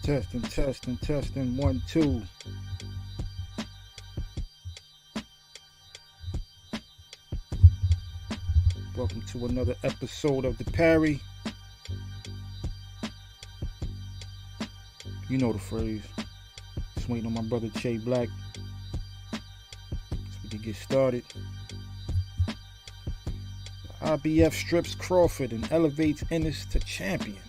Testing, 1, 2. Welcome to another episode of the Parry. You know the phrase. Just waiting on my brother Che Black so we can get started. IBF strips Crawford and elevates Ennis to champion.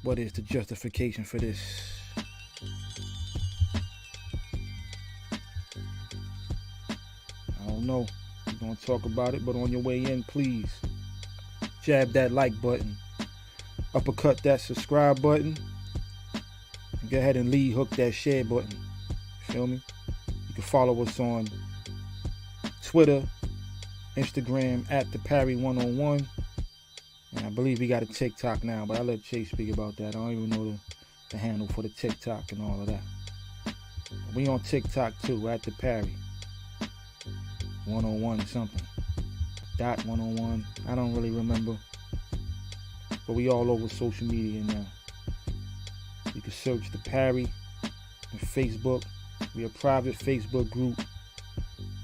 What is the justification for this? I don't know. We're going to talk about it, but on your way in, please jab that like button, uppercut that subscribe button, and go ahead and lead hook that share button. Feel me? You can follow us on Twitter, Instagram at the Parry 101. And I believe we got a TikTok now, but I'll let Chase speak about that. I don't even know the handle for the TikTok and all of that. We on TikTok too, at the Parry 101 something. Dot 101. I don't really remember. But we all over social media now. You can search the Parry on Facebook. We a private Facebook group.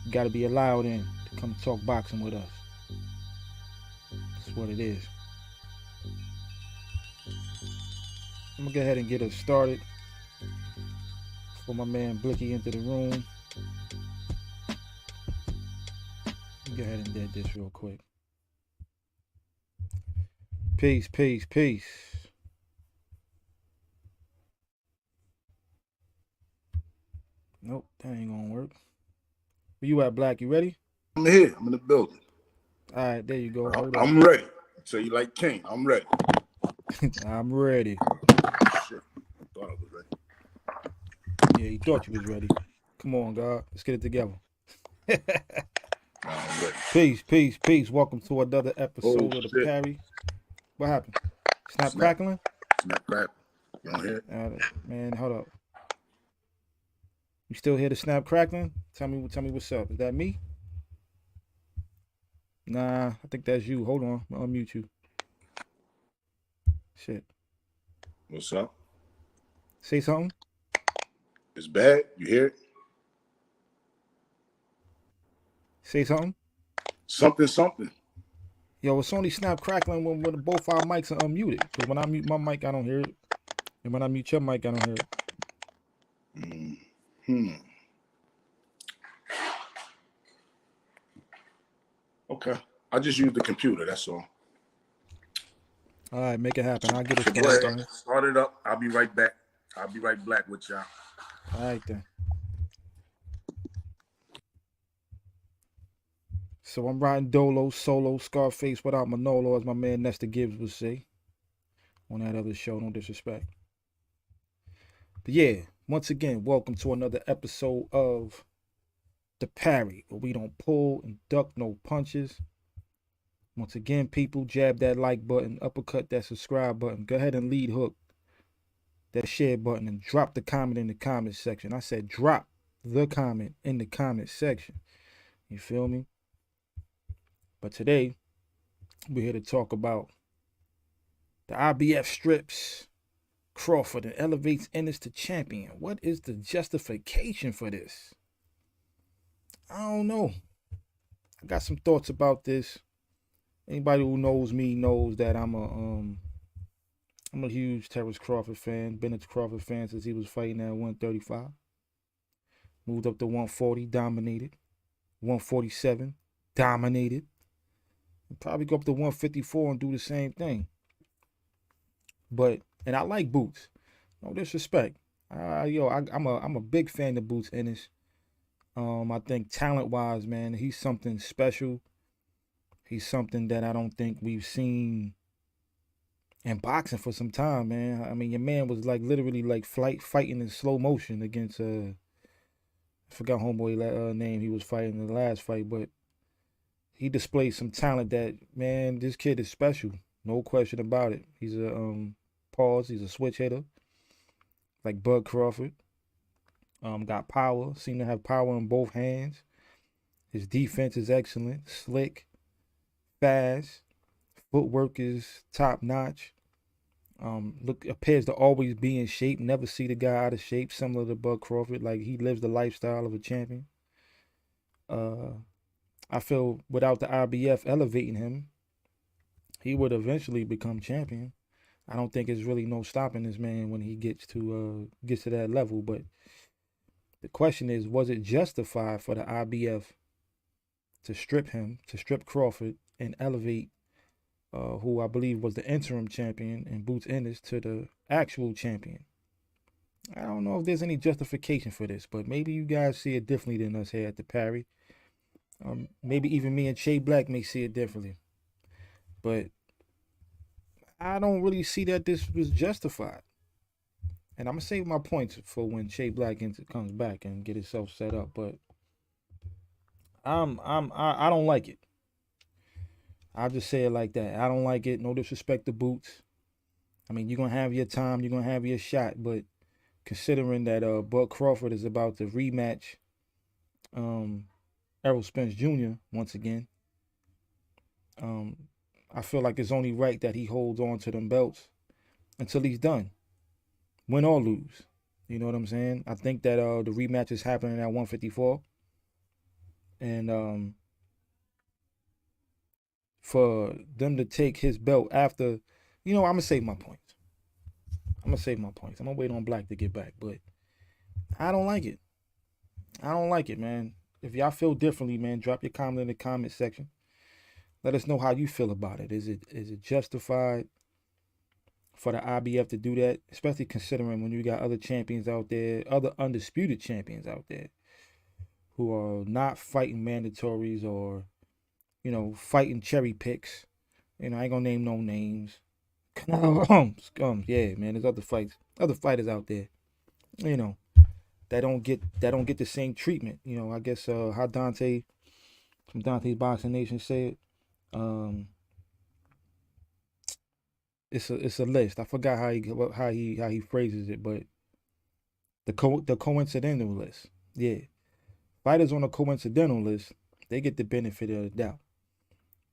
You gotta be allowed in to come talk boxing with us. That's what it is. I'm gonna go ahead and get us started before my man Blicky into the room. Go ahead and dead this real quick. Peace. Nope, that ain't gonna work. Where you at, Black? You ready? I'm here. I'm in the building. All right, there you go. I'm ready. So you like King? I'm ready. I'm ready. Shit. I thought I was ready. Yeah, he thought you was ready. Come on, God. Let's get it together. I'm ready. Peace. Welcome to another episode of the Parry. What happened? Snap crackling? Snap crackling. You don't hear it? Man, hold up. You still hear the snap crackling? Tell me what's up. Is that me? Nah, I think that's you. Hold on. I'll unmute you. Shit. What's up? Say something. It's bad. You hear it? Say something. Something. Yo, it's only snap crackling when both our mics are unmuted. Because when I mute my mic, I don't hear it. And when I mute your mic, I don't hear it. Okay. I just use the computer, that's all. All right, make it happen. I'll get it started. Go ahead. Start it up. I'll be right back. I'll be right back with y'all. All right, then. So I'm riding Dolo, solo, Scarface without Manolo, as my man Nestor Gibbs would say on that other show, no disrespect. But yeah, once again, welcome to another episode of the Parry, where we don't pull and duck no punches. Once again, people, jab that like button, uppercut that subscribe button. Go ahead and lead hook that share button and drop the comment in the comment section. I said drop the comment in the comment section. You feel me? But today, we're here to talk about the IBF strips Crawford and elevates Ennis to champion. What is the justification for this? I don't know. I got some thoughts about this. Anybody who knows me knows that I'm a huge Terence Crawford fan. Been a Crawford fan since he was fighting at 135. Moved up to 140, dominated. 147, dominated. Probably go up to 154 and do the same thing. And I like Boots. No disrespect. I'm a big fan of Boots Ennis. I think talent-wise, man, he's something special. He's something that I don't think we've seen in boxing for some time, man. I mean, your man was like literally like fighting in slow motion against I forgot homeboy name he was fighting in the last fight, but he displayed some talent that, man, this kid is special. No question about it. He's he's a switch hitter, like Bud Crawford. Got power, seemed to have power in both hands. His defense is excellent, slick, fast. Footwork is top notch. Appears to always be in shape. Never see the guy out of shape. Similar to Bud Crawford, like he lives the lifestyle of a champion. I feel without the IBF elevating him, he would eventually become champion. I don't think there's really no stopping this man when he gets to that level. But the question is, was it justified for the IBF to strip Crawford, and elevate who I believe was the interim champion in Boots Ennis to the actual champion? I don't know if there's any justification for this, but maybe you guys see it differently than us here at the Parry. Maybe even me and Shay Black may see it differently. But I don't really see that this was justified. And I'm gonna save my points for when Shay Black comes back and get himself set up. But I don't like it. I'll just say it like that. I don't like it. No disrespect to Boots. I mean, you're gonna have your time, you're gonna have your shot, but considering that Bud Crawford is about to rematch Errol Spence Jr. once again, I feel like it's only right that he holds on to them belts until he's done, win or lose. You know what I'm saying? I think that the rematch is happening at 154, and for them to take his belt after, I'm gonna save my points. I'm gonna wait on Black to get back, but I don't like it. I don't like it, man. If y'all feel differently, man, drop your comment in the comment section. Let us know how you feel about it. Is it justified for the IBF to do that? Especially considering when you got other champions out there, other undisputed champions out there, who are not fighting mandatories or, fighting cherry picks. I ain't gonna name no names. Yeah, man. There's other fighters out there, that don't get the same treatment. I guess how Dante from Dante's Boxing Nation said, it's a list. I forgot how he phrases it, but the coincidental list. Yeah, fighters on a coincidental list, they get the benefit of the doubt.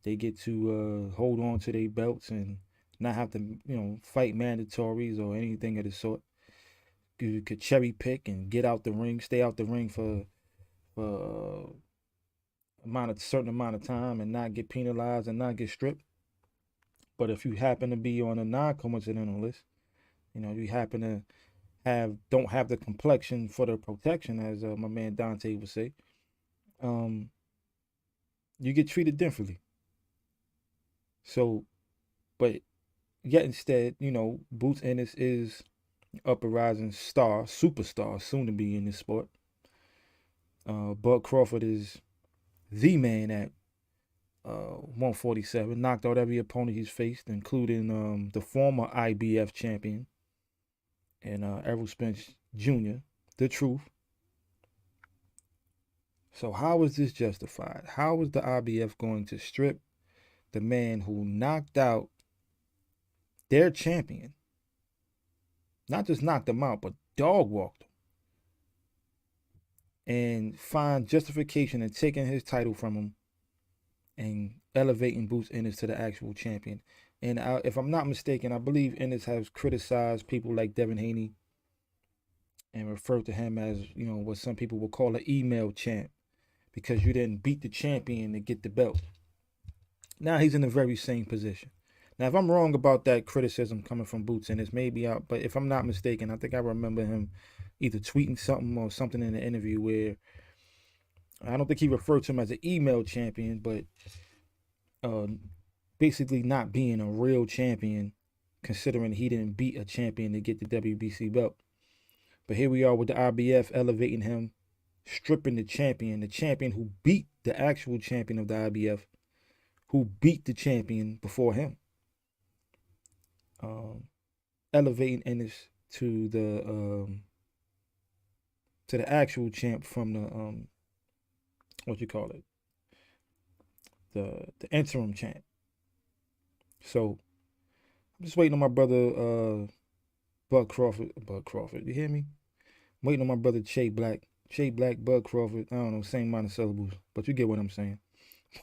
They get to hold on to their belts and not have to fight mandatories or anything of the sort. You could cherry pick and get out the ring, stay out the ring for certain amount of time and not get penalized and not get stripped. But if you happen to be on a non-coincidental list, you happen to don't have the complexion for the protection, as my man Dante would say, you get treated differently. So, but yet instead, Boots Ennis is up and rising superstar, soon to be in this sport. Bud Crawford is the man at 147, knocked out every opponent he's faced, including the former IBF champion and Errol Spence Jr., the truth. So how is this justified? How is the IBF going to strip the man who knocked out their champion? Not just knocked him out, but dog walked him. And find justification in taking his title from him and elevating Boots Ennis to the actual champion. And if I'm not mistaken, I believe Ennis has criticized people like Devin Haney and referred to him as, what some people will call an email champ, because you didn't beat the champion to get the belt. Now he's in the very same position. Now, if I'm wrong about that criticism coming from Boots Ennis, maybe out, but if I'm not mistaken, I think I remember him either tweeting something or something in the interview where I don't think he referred to him as an email champion, but basically not being a real champion, considering he didn't beat a champion to get the WBC belt. But here we are with the IBF elevating him, stripping the champion who beat the actual champion of the IBF, who beat the champion before him. Elevating Ennis to the actual champ from the the interim champ. So I'm just waiting on my brother Bud Crawford. You hear me? I'm waiting on my brother Shay Black, Bud Crawford. I don't know, same amount of syllables, but you get what I'm saying.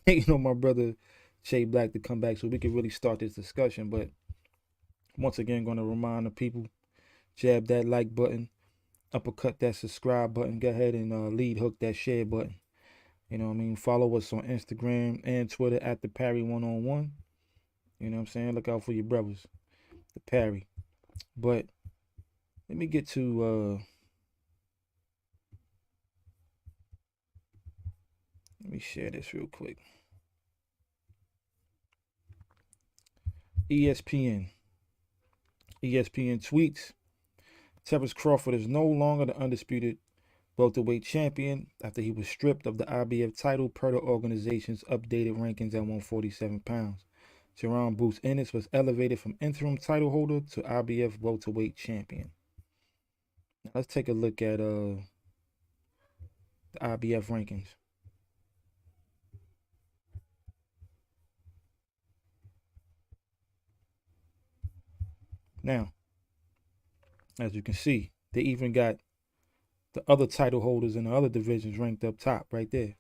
Waiting on my brother Shay Black to come back so we can really start this discussion. But Once again, going to remind the people, jab that like button, uppercut that subscribe button, go ahead and lead hook that share button. You know what I mean? Follow us on Instagram and Twitter at the Parry 1on1. You know what I'm saying? Look out for your brothers, the Parry. But let me get to let me share this real quick. ESPN tweets, Terence Crawford is no longer the undisputed welterweight champion after he was stripped of the IBF title per the organization's updated rankings at 147 pounds. Boots Ennis was elevated from interim title holder to IBF welterweight champion. Now let's take a look at the IBF rankings. Now, as you can see, they even got the other title holders in the other divisions ranked up top right there.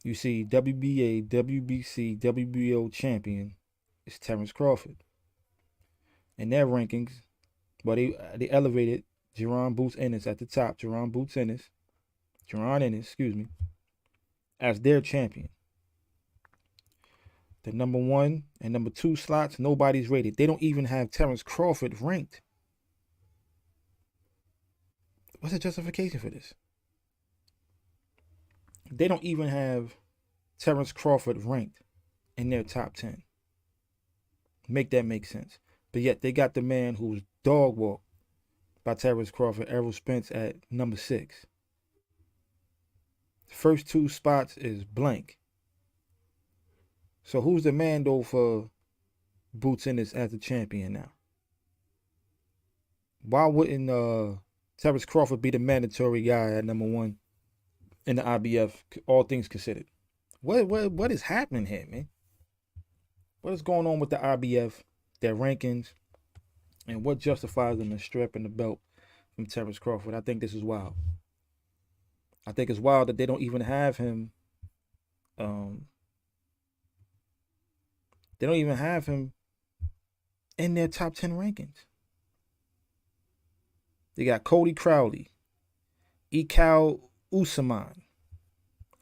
You see WBA, WBC, WBO champion is Terence Crawford. In their rankings, but they elevated Boots Ennis at the top, Boots Ennis, as their champion. The number 1 and number 2 slots, nobody's rated. They don't even have Terence Crawford ranked. What's the justification for this? They don't even have Terence Crawford ranked in their top 10. Make that make sense. But yet they got the man who was dog walked by Terence Crawford, Errol Spence, at number 6. The first 2 spots is blank. So who's the man though for Boots Ennis as the champion now? Why wouldn't Terence Crawford be the mandatory guy at number 1 in the IBF, all things considered? What is happening here, man? What is going on with the IBF, their rankings, and what justifies them in stripping the belt from Terence Crawford? I think this is wild. I think it's wild that they don't even have him. They don't even have him in their top 10 rankings. They got Cody Crowley, Ikao Usman.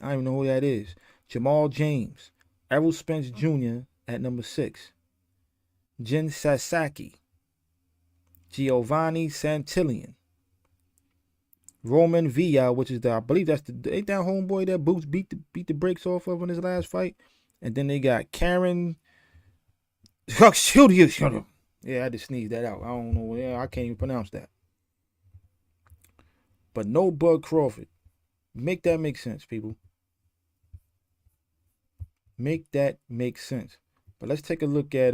I don't even know who that is. Jamal James, Errol Spence Jr. at number 6. Jin Sasaki, Giovanni Santillan, Roman Villa, which is I believe that's ain't that homeboy that Boots beat the brakes off of in his last fight. And then they got Karen. Shoot him. Yeah, I had to sneeze that out. I don't know. Yeah, I can't even pronounce that. But no Bud Crawford. Make that make sense, people. Make that make sense. But let's take a look at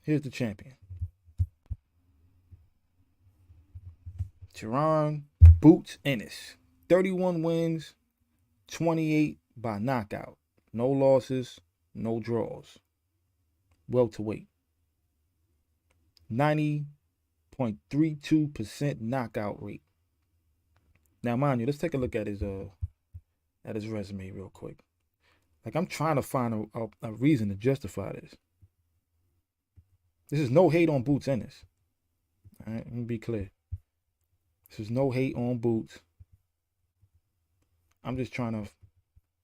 here's the champion. Terence Boots Ennis. 31 wins, 28 by knockout. No losses, no draws. Welterweight. 90.32% knockout rate. Now, mind you, let's take a look at his resume real quick. Like, I'm trying to find a reason to justify this. This is no hate on Boots Ennis. All right, let me be clear. This is no hate on Boots. I'm just trying to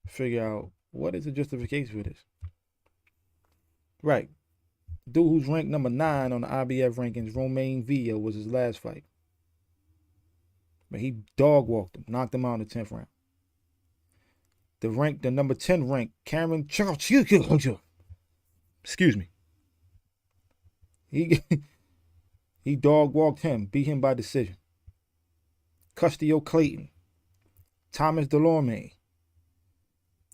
figure out what is the justification for this. Right. Dude who's ranked number 9 on the IBF rankings, Romain Villa, was his last fight. But he dog walked him, knocked him out in the 10th round. The number 10 ranked, Cameron, excuse me. He dog walked him, beat him by decision. Custio Clayton, Thomas Delorme,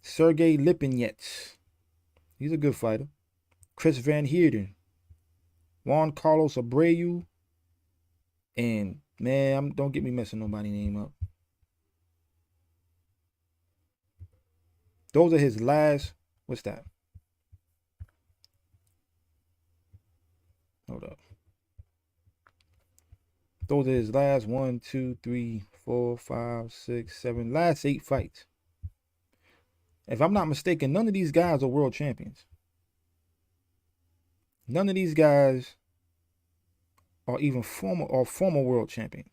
Sergey Lipinets, he's a good fighter. Chris Van Heerden, Juan Carlos Abreu, and man, don't get me messing nobody's name up. Those are his last. What's that? Hold up. Those are his last 1, 2, 3, 4, 5, 6, 7, last 8 fights. If I'm not mistaken, none of these guys are world champions. None of these guys are even former world champions.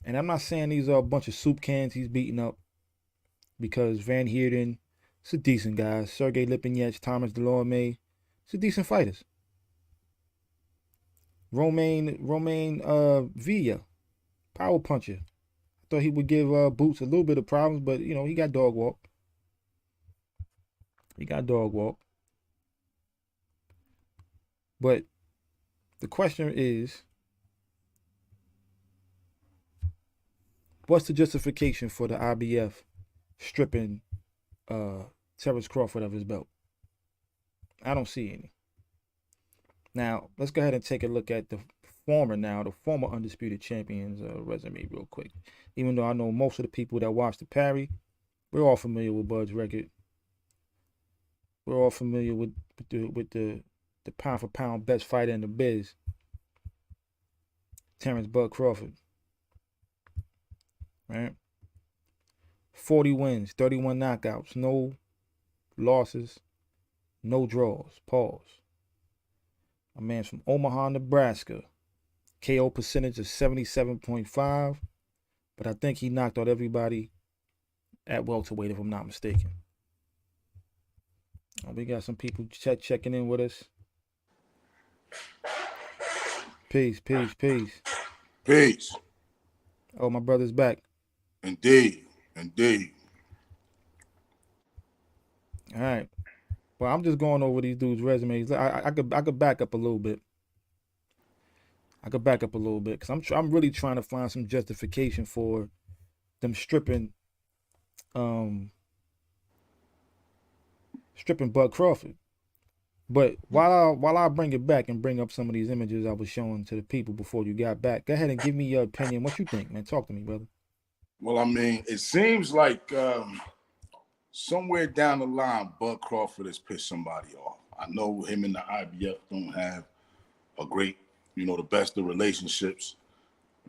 And I'm not saying these are a bunch of soup cans he's beating up, because Van Heerden is a decent guy. Sergey Lipinets, Thomas Delorme, it's a decent fighters. Romain Villa, power puncher. I thought he would give Boots a little bit of problems, but he got dog walk. But the question is, what's the justification for the IBF stripping Terence Crawford of his belt? I don't see any. Now, let's go ahead and take a look at the former undisputed champion's resume real quick. Even though I know most of the people that watch the Parry, we're all familiar with Bud's record. We're all familiar with the pound for pound best fighter in the biz, Terence Bud Crawford. Right? 40 wins, 31 knockouts, no losses, no draws. Pause. A man's from Omaha, Nebraska. KO percentage of 77.5. But I think he knocked out everybody at welterweight, if I'm not mistaken. We got some people checking in with us. Peace. Peace. Oh, my brother's back. Indeed. All right. Well, I'm just going over these dudes' resumes. I could back up a little bit. Because I'm really trying to find some justification for them stripping Bud Crawford. But while I bring it back and bring up some of these images I was showing to the people before you got back, go ahead and give me your opinion. What you think, man? Talk to me, brother. Well, I mean, it seems like somewhere down the line, Bud Crawford has pissed somebody off. I know him and the IBF don't have a great, the best of relationships.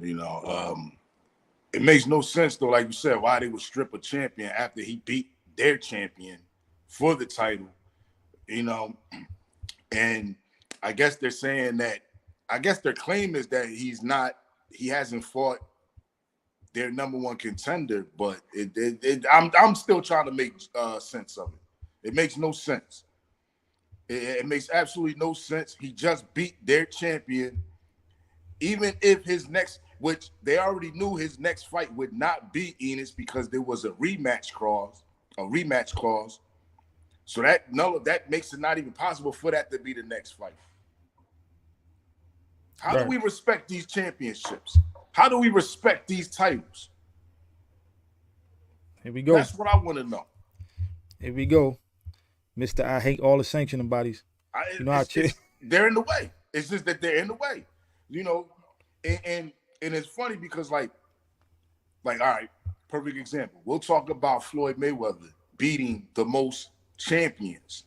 It makes no sense, though, like you said, why they would strip a champion after he beat their champion for the title, And I guess they're saying that, their claim is that he hasn't fought their number one contender, but I'm still trying to make sense of it. It makes no sense. It makes absolutely no sense. He just beat their champion, even if his next, which they already knew his next fight would not be Ennis because there was a rematch clause. So that makes it not even possible for that to be the next fight. How do we respect these championships? How do we respect these titles? Here we go. That's what I want to know. Here we go. Mr. I hate all the sanctioning bodies. They're in the way. It's just that they're in the way. And it's funny because like, all right, perfect example. We'll talk about Floyd Mayweather beating the most champions.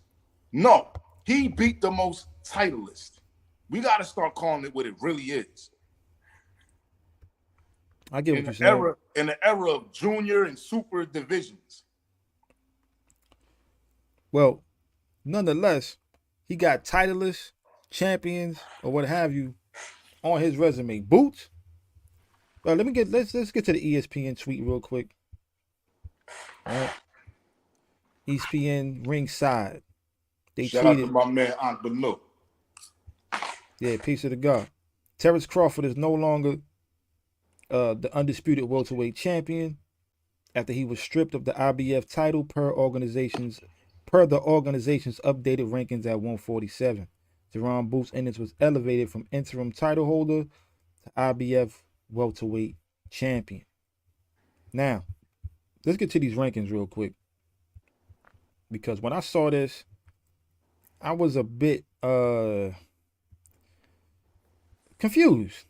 No, he beat the most titleist. We got to start calling it what it really is. I get what you're saying. In the era of junior and super divisions. Well, nonetheless, he got titleists, champions, or what have you, on his resume. Boots. Well, let's get to the ESPN tweet real quick. All right. ESPN ringside. They Shout tweeted, out to my man Aunt Banu. Yeah, peace of the God. Terence Crawford is no longer the undisputed welterweight champion after he was stripped of the IBF title per the organization's updated rankings at 147. Jerron Boots Ennis was elevated from interim title holder to IBF welterweight champion. Now, let's get to these rankings real quick, because when I saw this, I was a bit confused.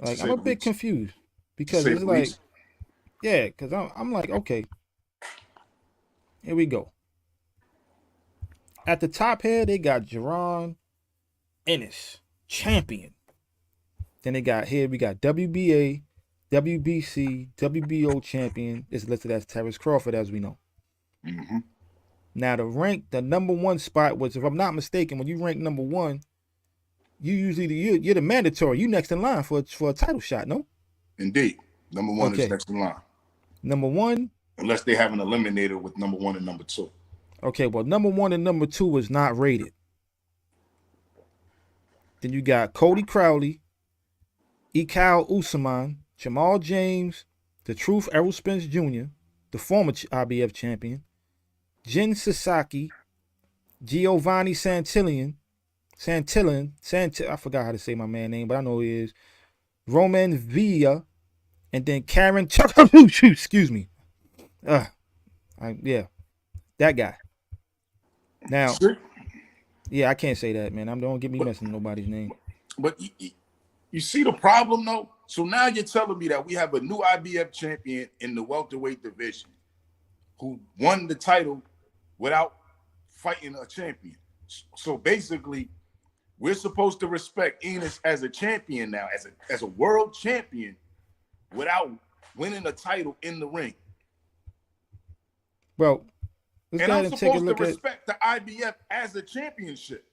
Like, I'm a bit confused because it's like, yeah, because I'm like, okay, here we go. At the top here, they got Jerron Ennis, champion. Then we got WBA, WBC, WBO champion is listed as Terence Crawford, as we know. Mm-hmm. Now, the number one spot was, if I'm not mistaken, when you rank number one, you're the mandatory. You next in line for a title shot, no? Indeed. Number one is Okay. next in line. Number one, unless they have an eliminator with number one and number two. okay, well, number one and number two was not rated. Then you got Cody Crowley, Ikao Usman, Jamal James, The Truth Errol Spence Jr., the former IBF champion, Jin Sasaki, Giovanni Santillan, I forgot how to say my man's name, but I know he is, Roman Villa, and then Karen excuse me. Yeah, that guy. Now, yeah, I can't say that, man. Don't get me messing with nobody's name. But you see the problem, though? So now you're telling me that we have a new IBF champion in the welterweight division who won the title without fighting a champion. So basically, we're supposed to respect Ennis as a champion now, as a world champion, without winning a title in the ring. Well, and I'm supposed to respect the IBF as a championship.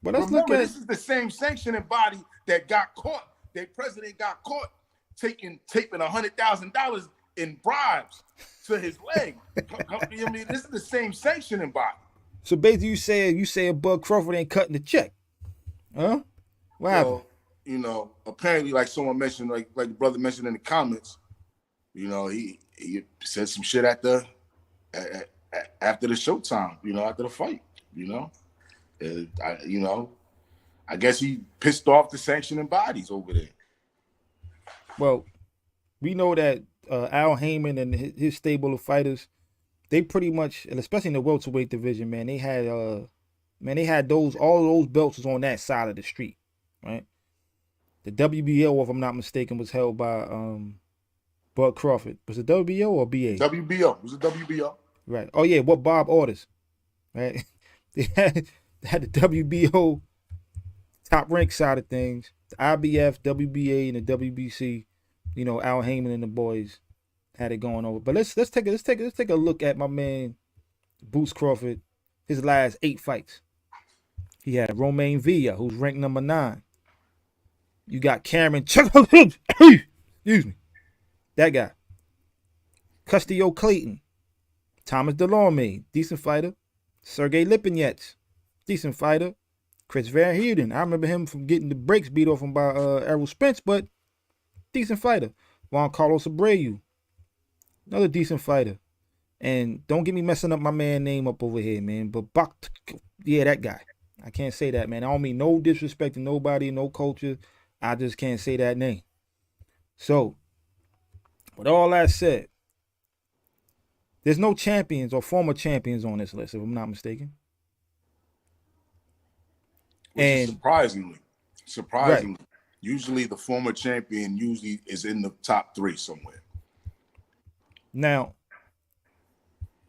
But let's look at, this is the same sanctioning body that got caught. Their president got caught taping $100,000 in bribes to his leg. I mean, this is the same sanctioning body. So basically, you saying Bud Crawford ain't cutting the check, huh? What happened? You know, apparently, like someone mentioned, like the brother mentioned in the comments, you know, he said some shit after the showtime, you know, after the fight, you know. I guess he pissed off the sanctioning bodies over there. Well, we know that Al Heyman and his stable of fighters, they pretty much, and especially in the welterweight division, man, they had all of those belts was on that side of the street, right? The WBO, if I'm not mistaken, was held by Bud Crawford. Was it WBO or BA? WBO. It was a WBO. Right. Oh yeah, what Bob orders, right? They had the WBO top rank side of things, the IBF, WBA, and the WBC. You know, Al Heyman and the boys had it going over. But let's take a look at my man Boots Crawford. His last 8 fights. He had Romain Villa, who's ranked number 9. You got Cameron excuse me, that guy. Castillo Clayton, Thomas Delorme, decent fighter. Sergey Lipinets, decent fighter. Chris Van Heerden, I remember him from getting the brakes beat off him by Errol Spence, but decent fighter. Juan Carlos Abreu, another decent fighter. And don't get me messing up my man name up over here, man. But yeah, that guy. I can't say that, man. I don't mean no disrespect to nobody, no culture. I just can't say that name. So, with all that said, there's no champions or former champions on this list, if I'm not mistaken. Surprisingly. Right. Usually the former champion is in the top 3 somewhere. Now,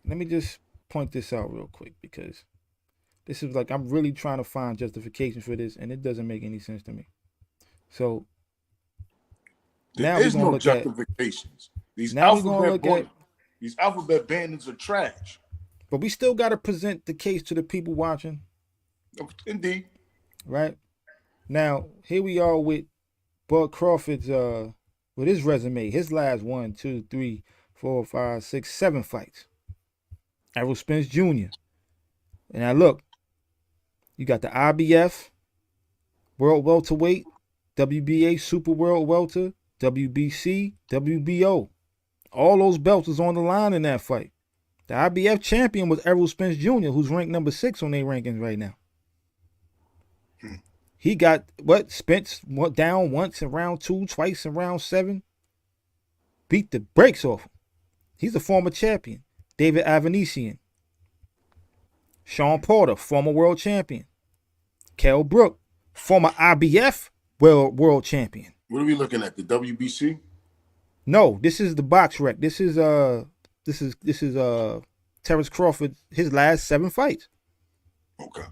let me just point this out real quick, because this is like, I'm really trying to find justification for this, and it doesn't make any sense to me. So there is no justifications. These alphabet bandits are trash. But we still got to present the case to the people watching. Indeed. Right? Now, here we are with Bud Crawford's with his resume, his last 1, 2, 3, 4, 5, 6, 7 fights. Errol Spence Jr. And now look, you got the IBF World Welterweight, WBA Super World Welter, WBC, WBO. All those belts was on the line in that fight. The IBF champion was Errol Spence Jr., who's ranked number 6 on their rankings right now. He got Spence went down once in round 2, twice in round 7. Beat the brakes off him. He's a former champion. David Avanesian. Sean Porter, former world champion. Kell Brook, former IBF world champion. What are we looking at? The WBC? No, this is the box rec. This is Terence Crawford, his last 7 fights. Okay.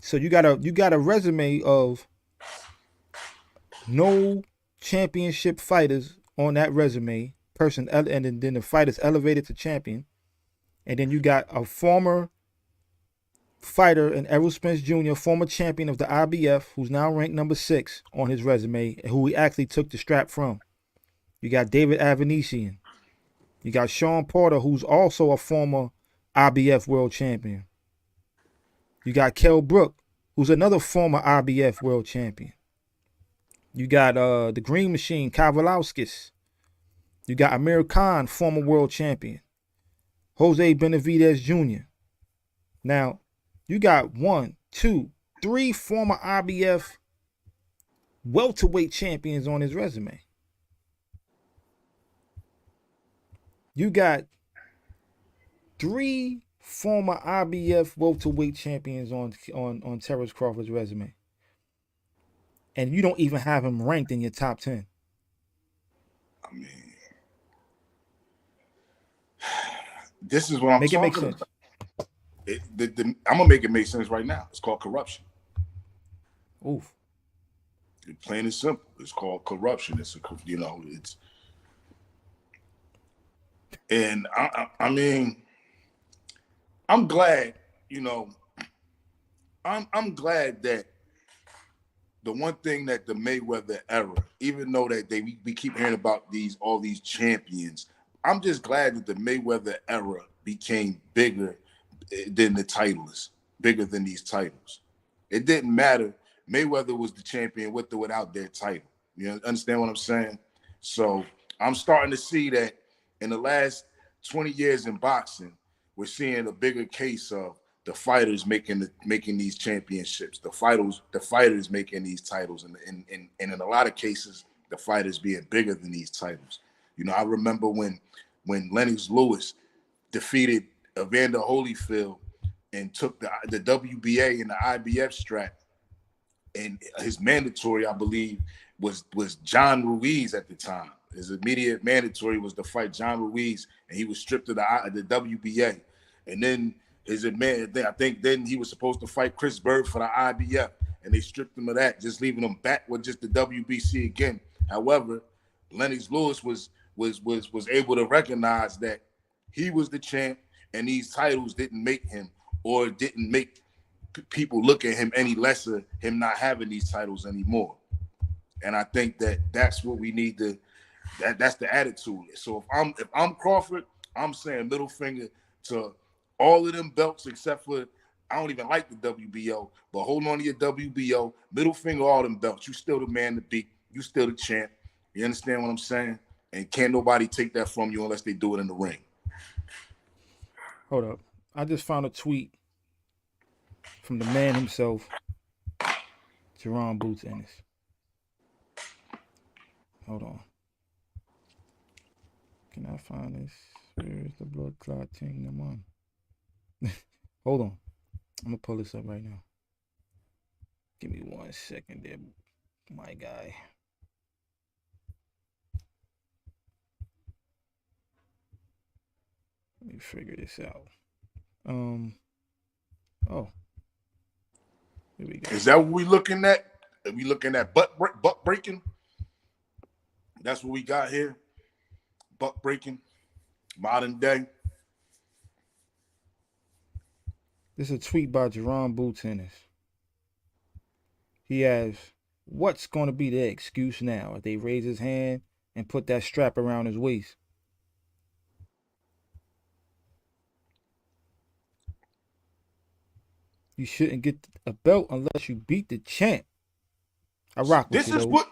So you got a resume of no championship fighters on that resume, and then the fighter's elevated to champion, and then you got a former fighter in Errol Spence Jr., former champion of the IBF, who's now ranked number 6 on his resume, who he actually took the strap from. You got David Avanesian. You got Sean Porter, who's also a former IBF world champion. You got Kell Brook, who's another former IBF world champion. You got the Green Machine, Kavalauskas. You got Amir Khan, former world champion. Jose Benavidez Jr. Now, you got 1, 2, 3 former IBF welterweight champions on his resume. You got 3 former IBF welterweight champions on Terence Crawford's resume. And you don't even have him ranked in your top 10. I mean, this is what I'm talking about. I'm gonna make it make sense right now. It's called corruption. Oof. Plain and simple. It's called corruption. It's and I mean, I'm glad, I'm glad that the one thing that the Mayweather era, even though that we keep hearing about all these champions, I'm just glad that the Mayweather era became bigger than the titles, bigger than these titles. It didn't matter. Mayweather was the champion with or without their title. You understand what I'm saying? So I'm starting to see that in the last 20 years in boxing, we're seeing a bigger case of the fighters making these championships, the fighters making these titles, and in a lot of cases, the fighters being bigger than these titles. I remember when Lennox Lewis defeated Evander Holyfield and took the WBA and the IBF strap, and his mandatory, I believe, was John Ruiz at the time. His immediate mandatory was to fight John Ruiz, and he was stripped of the WBA. And then I think then he was supposed to fight Chris Bird for the IBF, and they stripped him of that, just leaving him back with just the WBC again. However, Lennox Lewis was able to recognize that he was the champ, and these titles didn't make him, or didn't make people look at him any lesser, him not having these titles anymore. And I think that's what we need to. That's the attitude. So if I'm Crawford, I'm saying middle finger to all of them belts except for, I don't even like the WBO, but hold on to your WBO, middle finger all them belts. You still the man to beat. You still the champ. You understand what I'm saying? And can't nobody take that from you unless they do it in the ring. Hold up. I just found a tweet from the man himself, Jerron Boots Ennis. Hold on. Can I find this? Where's the blood clot thing? I'm on. Hold on. I'm going to pull this up right now. Give me 1 second there, my guy. Let me figure this out. Oh. Here we go. Is that what we looking at? Are we looking at butt breaking? That's what we got here. Butt breaking, modern day. This is a tweet by Jerron Boots Ennis. He asks, what's going to be their excuse now if they raise his hand and put that strap around his waist? You shouldn't get a belt unless you beat the champ. I rock with you.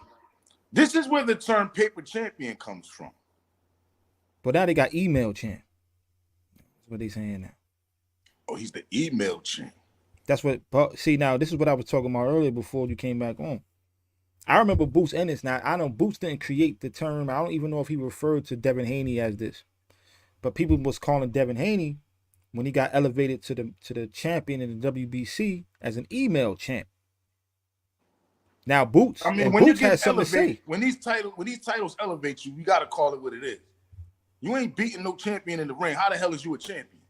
This is where the term paper champion comes from. But now they got email champ. That's what they saying now. Oh, he's the email champ. That's what. See, now this is what I was talking about earlier before you came back on. I remember Boots Ennis. Now I know Boots didn't create the term. I don't even know if he referred to Devin Haney as this, but people was calling Devin Haney when he got elevated to the champion in the WBC as an email champ. Now Boots, I mean, when Boots has something to say. When these titles elevate you, you got to call it what it is. You ain't beating no champion in the ring. How the hell is you a champion?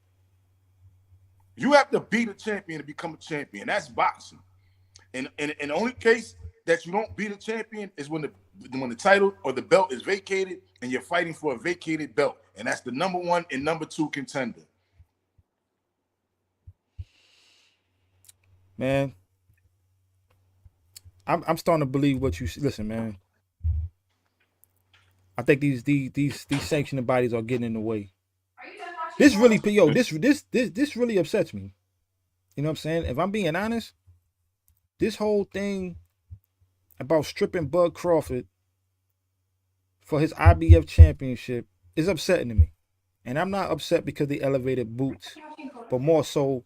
You have to beat a champion to become a champion. That's boxing. And the only case that you don't beat a champion is when when the title or the belt is vacated and you're fighting for a vacated belt, and that's the number 1 and number 2 contender. Man, I'm starting to believe what you listen, man. I think these sanctioning bodies are getting in the way. This really, this really upsets me. You know what I'm saying? If I'm being honest, this whole thing about stripping Bud Crawford for his IBF championship is upsetting to me. And I'm not upset because they elevated Boots, but more so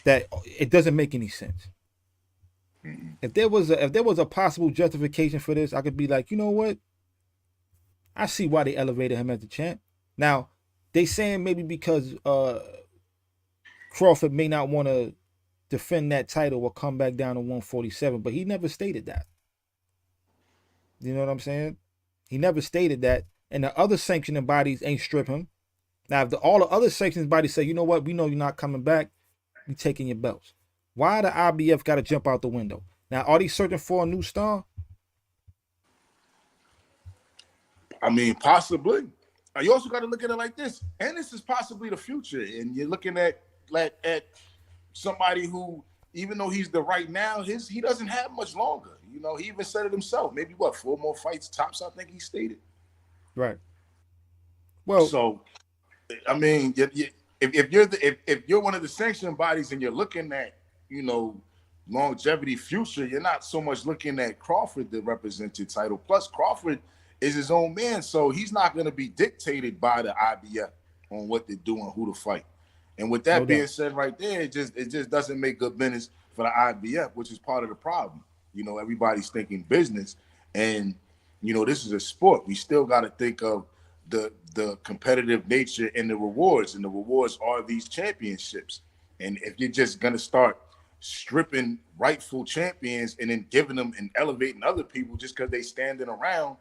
that it doesn't make any sense. If there was a possible justification for this, I could be like, you know what? I see why they elevated him as the champ. Now, they saying maybe because Crawford may not want to defend that title or come back down to 147, but he never stated that. You know what I'm saying? He never stated that. And the other sanctioning bodies ain't strip him. Now, if all the other sanctioning bodies say, you know what, we know you're not coming back, we taking your belts. Why the IBF got to jump out the window? Now, are they searching for a new star? I mean, possibly. You also got to look at it like this. Ennis is possibly the future. And you're looking at somebody who, even though he's the right now, he doesn't have much longer. You know, he even said it himself. Maybe 4 more fights tops, I think he stated. Right. Well, so I mean, if you're one of the sanctioning bodies and you're looking at, you know, longevity future, you're not so much looking at Crawford to represent your title. Plus, Crawford is his own man, so he's not going to be dictated by the IBF on what they do and who to fight. And with that being said, right there, it just doesn't make good business for the IBF, which is part of the problem. You know, everybody's thinking business, and you know, this is a sport. We still got to think of the competitive nature and the rewards are these championships. And if you're just gonna start stripping rightful champions and then giving them and elevating other people just because they standing around,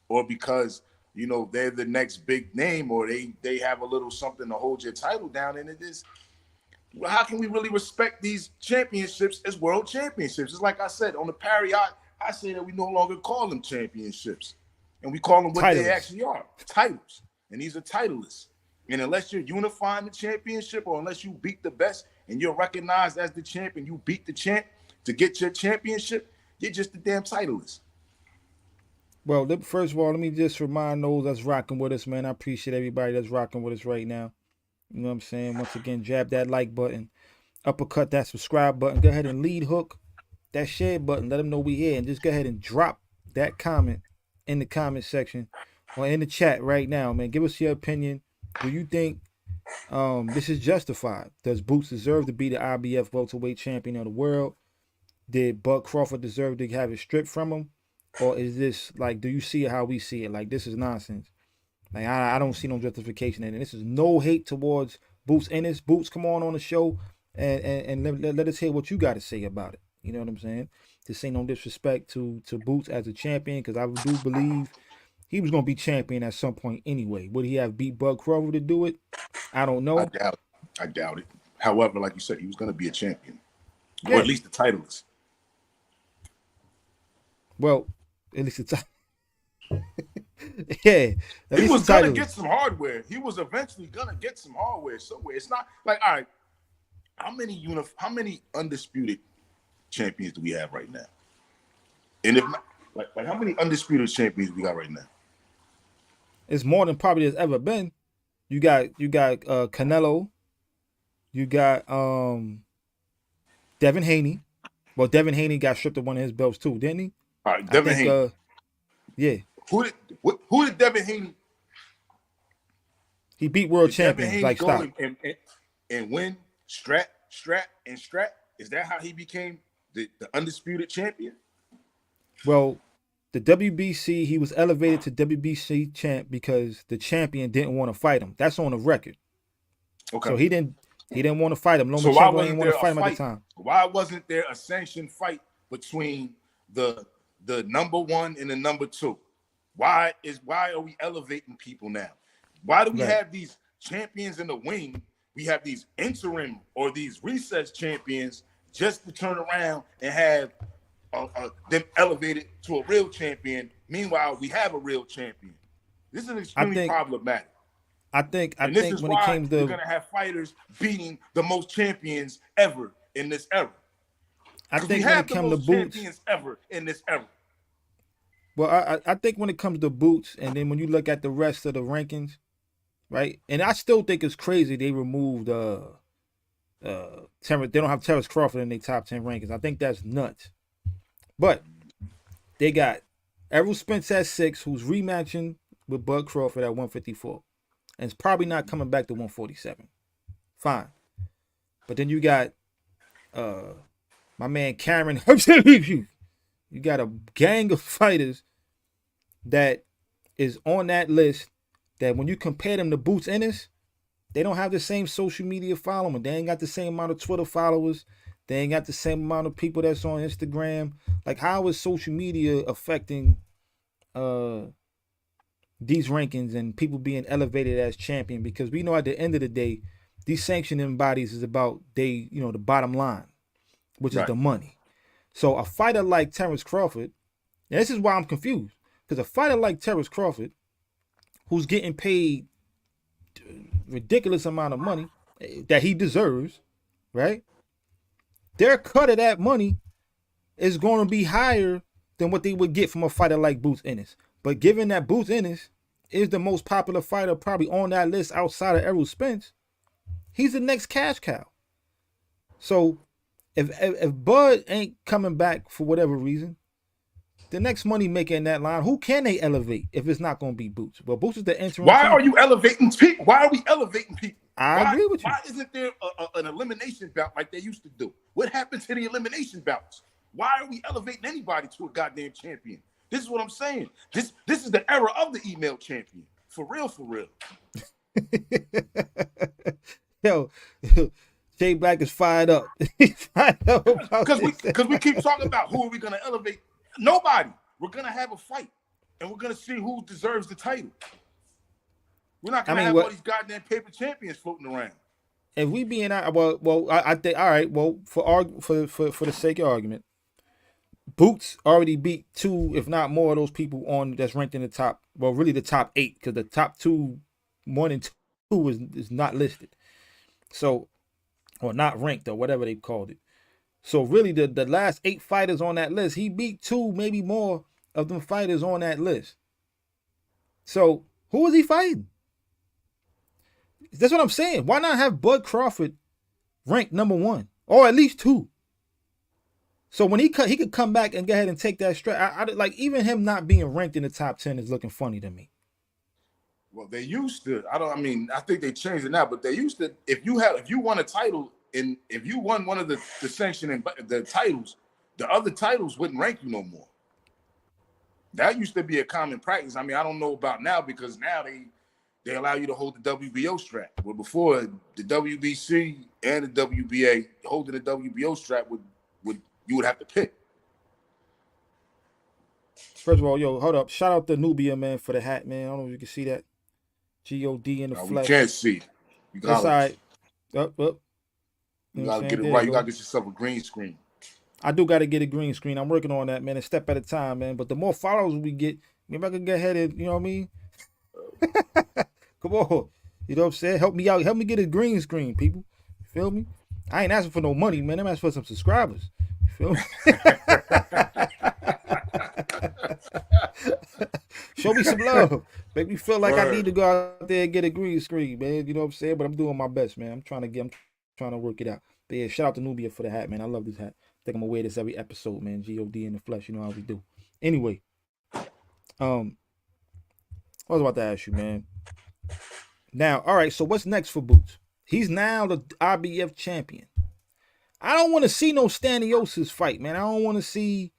or because, you know, they're the next big name, or they have a little something to hold your title down, and it is, well, how can we really respect these championships as world championships? It's like I said on the Parry, I say that we no longer call them championships, and we call them what they actually are, titles. And these are titleists. And unless you're unifying the championship, or unless you beat the best and you're recognized as the champ and you beat the champ to get your championship, you're just a damn titleist. Well, first of all, let me just remind those that's rocking with us, man. I appreciate everybody that's rocking with us right now. You know what I'm saying? Once again, jab that like button, uppercut that subscribe button, go ahead and lead hook that share button. Let them know we here, and just go ahead and drop that comment in the comment section or in the chat right now, man. Give us your opinion. Do you think this is justified? Does Boots deserve to be the IBF welterweight champion of the world? Did Bud Crawford deserve to have it stripped from him? Or is this, like, do you see it how we see it? Like, this is nonsense. Like, I don't see no justification in it. This is no hate towards Boots Ennis. Boots, come on the show and let us hear what you got to say about it. You know what I'm saying? This ain't no disrespect to Boots as a champion, because I do believe he was going to be champion at some point anyway. Would he have beat Bud Crawford to do it? I don't know. I doubt it. However, like you said, he was going to be a champion. Yeah. Or at least the titleist. Well, at least the title. Yeah. He was going to get some hardware. He was eventually going to get some hardware somewhere. It's not like, all right, how many undisputed champions do we have right now? And if not, like how many undisputed champions we got right now? It's more than probably there's ever been. You got Canelo. You got Devin Haney. Well, Devin Haney got stripped of one of his belts too, didn't he? All right, Devin Haney. Yeah. Who did Devin Haney? He beat world champions like Stock. And win strap. Is that how he became the undisputed champion? Well, the WBC, he was elevated to WBC champ because the champion didn't want to fight him. That's on the record. Okay. So he didn't want to fight him. So why didn't want to fight him at the time. Why wasn't there a sanctioned fight between the number 1 and the number 2? Why are we elevating people now? Why do we have these champions in the wing? We have these interim or these recess champions just to turn around and have them elevated to a real champion Meanwhile, we have a real champion. This is I extremely think problematic. I And this think is when it why came you're to, going to have fighters beating the most champions ever in this era. I Because we think when it have the came to most Boots, champions ever in this era. well, I think when it comes to Boots, and then when you look at the rest of the rankings, right? And I still think it's crazy they removed Terence. They don't have Terence Crawford in their top 10 rankings. I think that's nuts. But they got Errol Spence at 6, who's rematching with Bud Crawford at 154, and it's probably not coming back to 147. Fine. But then you got my man Cameron. You got a gang of fighters that is on that list that when you compare them to Boots Ennis, they don't have the same social media following. They ain't got the same amount of Twitter followers. They ain't got the same amount of people that's on Instagram. Like, how is social media affecting these rankings and people being elevated as champion? Because we know at the end of the day, these sanctioning bodies is about the bottom line, which is Right. the money. So a fighter like Terence Crawford, and this is why I'm confused, because a fighter like Terence Crawford, who's getting paid ridiculous amount of money that he deserves, right? Their cut of that money is going to be higher than what they would get from a fighter like Boots Ennis. But given that Boots Ennis is the most popular fighter probably on that list outside of Errol Spence, he's the next cash cow. So if Bud ain't coming back for whatever reason, the next money maker in that line, who can they elevate if it's not going to be Boots? Well, Boots is the interim Why champion. are you elevating people? Why are we elevating people? I agree with you. Why isn't there an elimination bout like they used to do? What happened to the elimination bouts? Why are we elevating anybody to a goddamn champion? This is what I'm saying. This is the era of the email champion. For real, for real. Yo, Jay Black is fired up. He's fired up Because we keep talking about who are we gonna elevate? Nobody. We're gonna have a fight, and we're gonna see who deserves the title. We're not gonna have all these goddamn paper champions floating around. If we being I think, all right. Well, for the sake of argument, Boots already beat 2, if not more, of those people on that's ranked in the top. Well, really the top 8, because the top 2, 1 and 2 is not listed. So, or not ranked, or whatever they called it. So really, the last 8 fighters on that list, he beat 2, maybe more of them fighters on that list. So who is he fighting? That's what I'm saying. Why not have Bud Crawford ranked number 1 or at least 2? So when he could come back and go ahead and take that straight. I like, even him not being ranked in the top 10 is looking funny to me. Well, they used to. I think they changed it now, but they used to. If you won a title, and if you won one of the sanctioning the titles, the other titles wouldn't rank you no more. That used to be a common practice. I mean, I don't know about now, because now they allow you to hold the WBO strap. Well, before, the WBC and the WBA, holding the WBO strap you would have to pick. First of all, yo, hold up. Shout out to Nubia, man, for the hat, man. I don't know if you can see that. G-O-D in the flesh. We can't see. You That's all right. Up. You gotta get it right. You gotta get yourself a green screen. I do gotta get a green screen. I'm working on that, man. A step at a time, man. But the more followers we get, maybe I can get ahead of, you know what I mean? Come on. You know what I'm saying? Help me out. Help me get a green screen, people. You feel me? I ain't asking for no money, man. I'm asking for some subscribers. You feel me? Show me some love. Make me feel like I need to go out there and get a green screen, man. You know what I'm saying? But I'm doing my best, man. I'm trying to work it out. But yeah, shout out to Nubia for the hat, man. I love this hat. I think I'm gonna wear this every episode, man. G-O-D in the flesh. You know how we do. Anyway, I was about to ask you, man. Now, all right, so what's next for Boots? He's now the IBF champion. I don't want to see no Staniosis fight, man. I don't want to see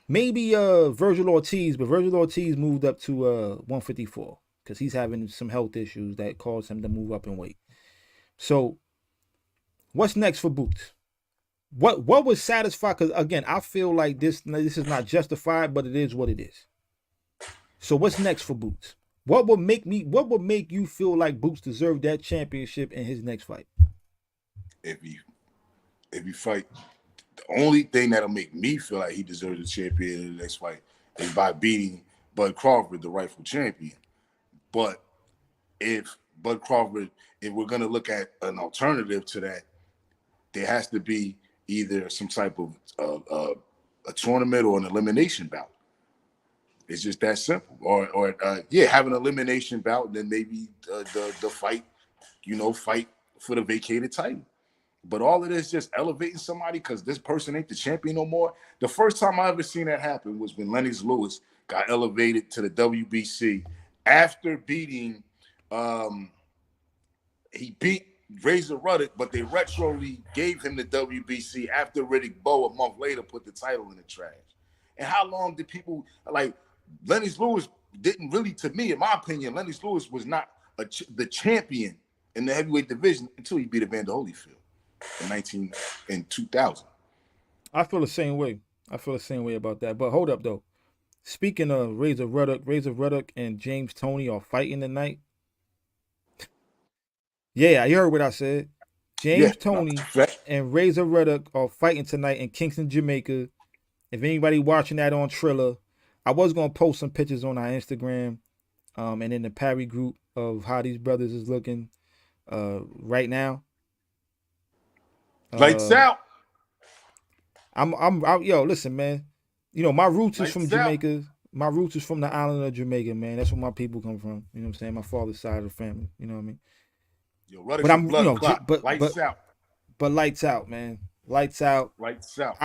maybe Virgil Ortiz, but Virgil Ortiz moved up to 154 because he's having some health issues that caused him to move up in weight. So, what's next for Boots? What would satisfy? Because again, I feel like this is not justified, but it is what it is. So, what's next for Boots? What would make you feel like Boots deserved that championship in his next fight? If you fight, the only thing that'll make me feel like he deserves a champion in the next fight is by beating Bud Crawford the rightful champion. But if Bud Crawford, if we're going to look at an alternative to that, there has to be either some type of a tournament or an elimination bout. It's just that simple. Or have an elimination bout, and then maybe the fight, fight for the vacated title. But all of this just elevating somebody because this person ain't the champion no more. The first time I ever seen that happen was when Lennox Lewis got elevated to the WBC after beating, he beat Razor Ruddock, but they retroly gave him the WBC after Riddick Bowe a month later put the title in the trash. And how long did people, like, Lennox Lewis didn't really, to me, in my opinion, Lennox Lewis was not the champion in the heavyweight division until he beat Evander Holyfield in 2000. I feel the same way. I feel the same way about that. But hold up, though. Speaking of Razor Ruddock and James Toney are fighting tonight. Yeah, you heard what I said. James Toney and Razor Ruddock are fighting tonight in Kingston, Jamaica. If anybody watching that on Triller, I was going to post some pictures on our Instagram and in the Parry group of how these brothers is looking right now. Lights out. I'm yo, listen, man. My roots is from Jamaica. My roots is from the island of Jamaica, man. That's where my people come from. You know what I'm saying? My father's side of the family. You know what I mean? Yo, but I'm, lights out. But lights out, man. Lights out. Lights out.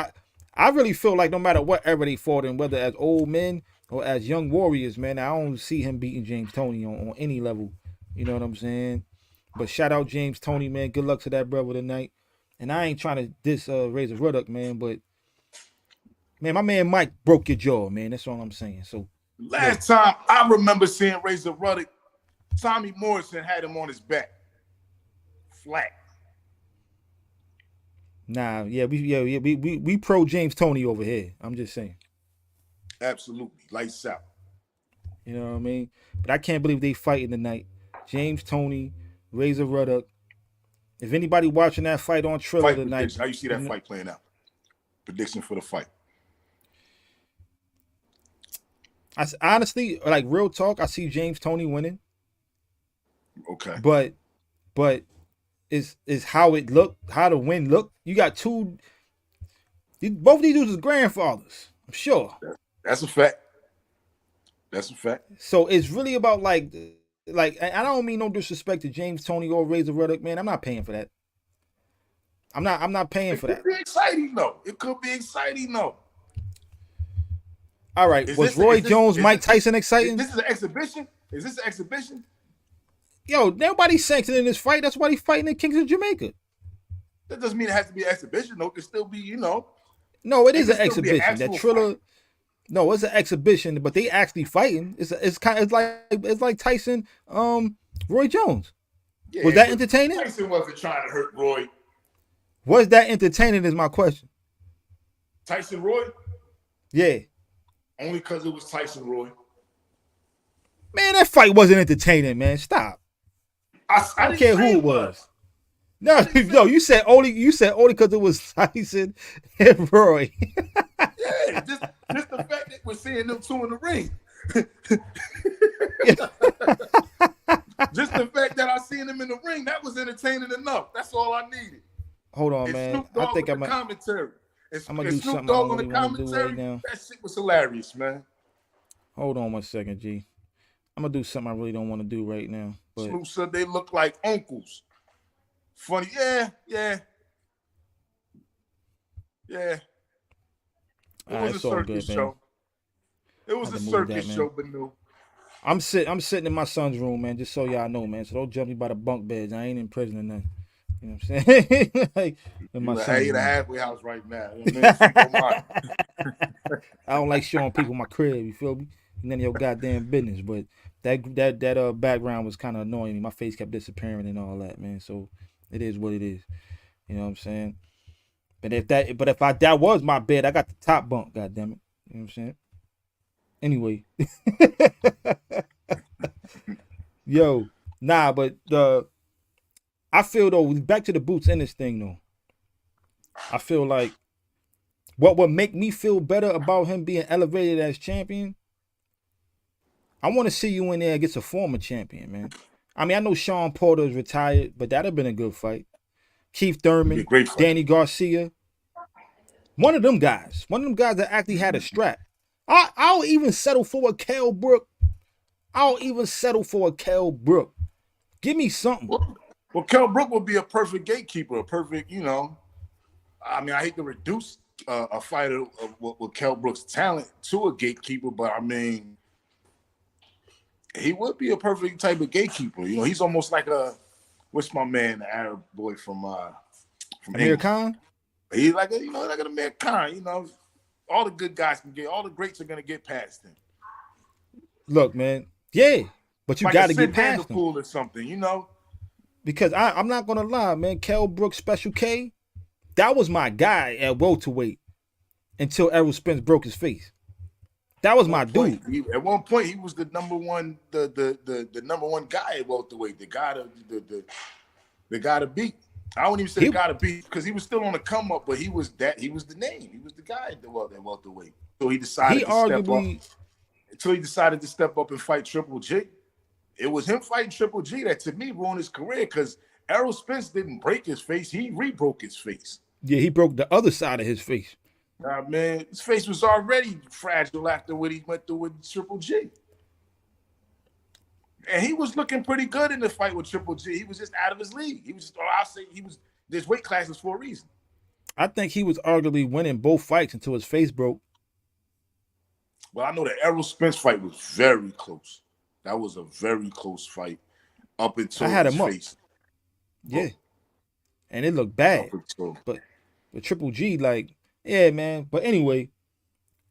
I really feel like no matter what era they fought in, whether as old men or as young warriors, man, I don't see him beating James Toney on any level. You know what I'm saying? But shout out James Toney, man. Good luck to that brother tonight. And I ain't trying to diss Razor Ruddock, man, but man, my man Mike broke your jaw, man. That's all I'm saying. So last time I remember seeing Razor Ruddock, Tommy Morrison had him on his back. Flat. Nah, we pro James Toney over here. I'm just saying. Absolutely. Lights out. You know what I mean? But I can't believe they fighting tonight. James Toney, Razor Ruddock. If anybody watching that fight on Triller tonight. Prediction. How you see that fight playing out? Prediction for the fight. I honestly, like real talk, I see James Toney winning. Okay. But is how it looked, how the win looked. You got both of these dudes are grandfathers, I'm sure. That's a fact. That's a fact. So it's really about like I don't mean no disrespect to James Toney or Razor Ruddock, man. I'm not paying for that. I'm not paying for that. It could be exciting though. It could be exciting though. All right. Was Roy Jones, Mike Tyson exciting? This is an exhibition? Is this an exhibition? Yo, nobody's sanctioning this fight. That's why he's fighting in Kingston, Jamaica. That doesn't mean it has to be an exhibition, though. It can still be, No, it is an exhibition. That Triller. Fight. No, it's an exhibition, but they actually fighting. It's like Tyson, Roy Jones. Yeah, was that entertaining? Tyson wasn't trying to hurt Roy. Was that entertaining? Is my question. Tyson Roy? Yeah. Only because it was Tyson Roy. Man, that fight wasn't entertaining, man. Stop. I don't care who it was. No, you said only because it was Tyson and Roy. Yeah, just the fact that we're seeing them two in the ring. Just the fact that I seen them in the ring, that was entertaining enough. That's all I needed. Hold on, man. I think I'm commentary. I'm gonna do something I really want to do right now. That shit was hilarious, man. Hold on 1 second, G. I'm gonna do something I really don't want to do right now. But Snoop said they look like uncles. Funny, yeah. It was a circus show. It was a circus show, but no. I'm sitting in my son's room, man. Just so y'all know, man. So don't jump me by the bunk beds. I ain't in prison or nothing. You know what I'm saying? Like in my son's room. The halfway house right now. You know I don't like showing people my crib. You feel me? None of your goddamn business. But that background was kind of annoying me. My face kept disappearing and all that, man. So it is what it is. You know what I'm saying? But if that was my bed, I got the top bunk. Goddamn it. You know what I'm saying? Anyway. Yo, nah, but I feel though, back to the Boots Ennis thing though. I feel like what would make me feel better about him being elevated as champion I want to see you in there against a former champion, man. I mean, I know Sean Porter is retired, but that'd have been a good fight. Keith It'd be a Thurman, great fight. Danny Garcia. One of them guys that actually had a strap. I'll even settle for a Kell Brook. Give me something. Well, Kell Brook would be a perfect gatekeeper, a perfect, I mean, I hate to reduce a fighter with Kell Brook's talent to a gatekeeper, but I mean, he would be a perfect type of gatekeeper. He's almost like what's my man, the Arab boy from Amir Khan? He's like an Amir Khan. All the good guys all the greats are gonna get past him. Look, man, yeah, but you like got to get past him. Or something, Because I'm not gonna lie, man. Kell Brook, Special K, that was my guy at welterweight until Errol Spence broke his face. That was my dude. At one point, he was the number one, the number one guy at welterweight. The guy to beat. I don't even say the guy to beat because he was still on the come up, but he was the name. He was the guy at welterweight. So he decided to step up and fight Triple G. It was him fighting Triple G that to me ruined his career because Errol Spence didn't break his face; he re-broke his face. Yeah, he broke the other side of his face. Man, his face was already fragile after what he went through with Triple G. And he was looking pretty good in the fight with Triple G. He was just out of his league. There's weight classes for a reason. I think he was arguably winning both fights until his face broke. Well, I know the Errol Spence fight was very close. That was a very close fight up until his face. Yeah. And it looked bad. But Triple G, yeah, man. But anyway,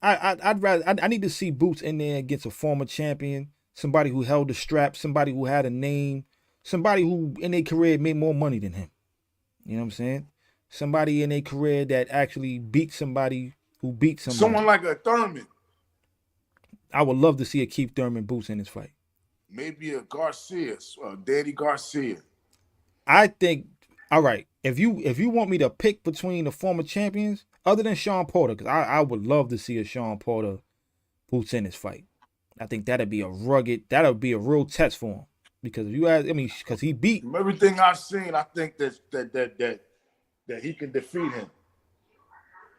I need to see Boots in there against a former champion, somebody who held the strap, somebody who had a name, somebody who in their career made more money than him. You know what I'm saying? Somebody in their career that actually beat somebody who beat somebody. Someone like a Thurman. I would love to see a Keith Thurman Boots in this fight. Maybe a Garcia, Danny Garcia. I think, all right, if you want me to pick between the former champions, other than Sean Porter, because I would love to see a Sean Porter Boots Ennis fight. I think that'd be a real test for him. Because if you ask, because he beat. From everything I've seen, I think that he can defeat him.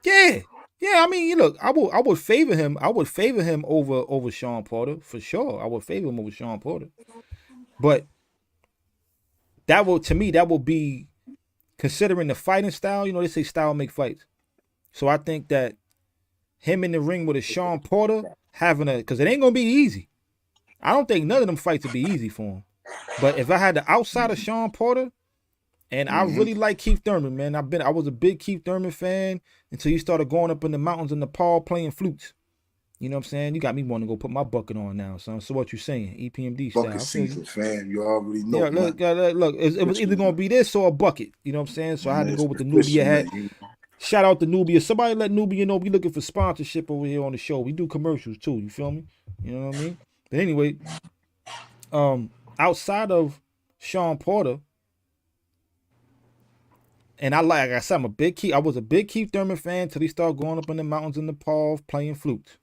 Yeah. Yeah, look, I would favor him. I would favor him over Sean Porter for sure. I would favor him over Sean Porter. But that will be, considering the fighting style, they say style make fights. So I think that him in the ring with a Sean Porter because it ain't gonna be easy. I don't think none of them fights would be easy for him. But if I had the outside of Sean Porter, and I really like Keith Thurman, man. I was a big Keith Thurman fan until he started going up in the mountains in Nepal playing flutes. You know what I'm saying? You got me wanting to go put my bucket on now, son. So what you saying? EPMD style. Bucket season, fam. You already know. Yeah, look. It was either gonna be this or a bucket. You know what I'm saying? So I had to go with the Nubia hat. Shout out to Nubia. Somebody let Nubia know we looking for sponsorship over here on the show. We do commercials too. You feel me? You know what I mean? But anyway, outside of Sean Porter, and I said, I was a big Keith Thurman fan till he started going up in the mountains in Nepal playing flute.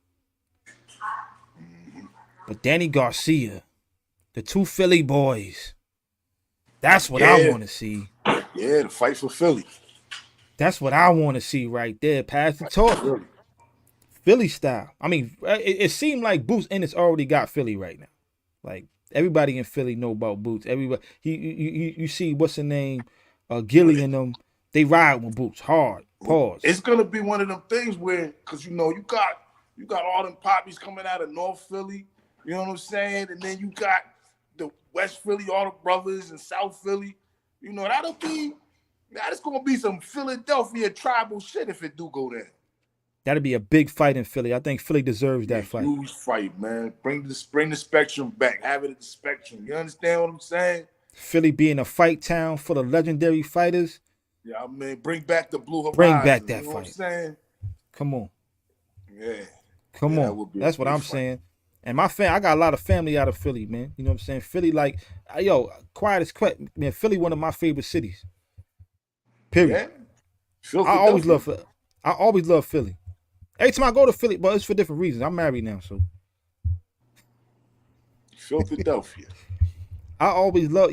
But Danny Garcia, the two Philly boys, that's what I want to see. Yeah, the fight for Philly. That's what I want to see right there. Pass the torch. Philly style. It seemed like Boots Ennis already got Philly right now. Like, everybody in Philly know about Boots. Everybody, you see what's the name, Gilly and them. They ride with Boots hard. Pause. It's gonna be one of them things where, cause you got all them poppies coming out of North Philly. You know what I'm saying? And then you got the West Philly, all the brothers, and South Philly. That's gonna be some Philadelphia tribal shit if it do go down. That'd be a big fight in Philly. I think Philly deserves that fight. Huge fight, man. Bring the Spectrum back. Have it at the Spectrum. You understand what I'm saying? Philly being a fight town full of legendary fighters. Yeah, bring back the Blue Horizon. Bring back that fight. What I'm saying? Come on. Yeah. Come on. That's what I'm saying. And I got a lot of family out of Philly, man. You know what I'm saying? Philly, quiet as quiet. Man, Philly, one of my favorite cities. Period. Yeah. I always love Philly. Every time I go to Philly, but it's for different reasons. I'm married now, so. Philadelphia. I always love,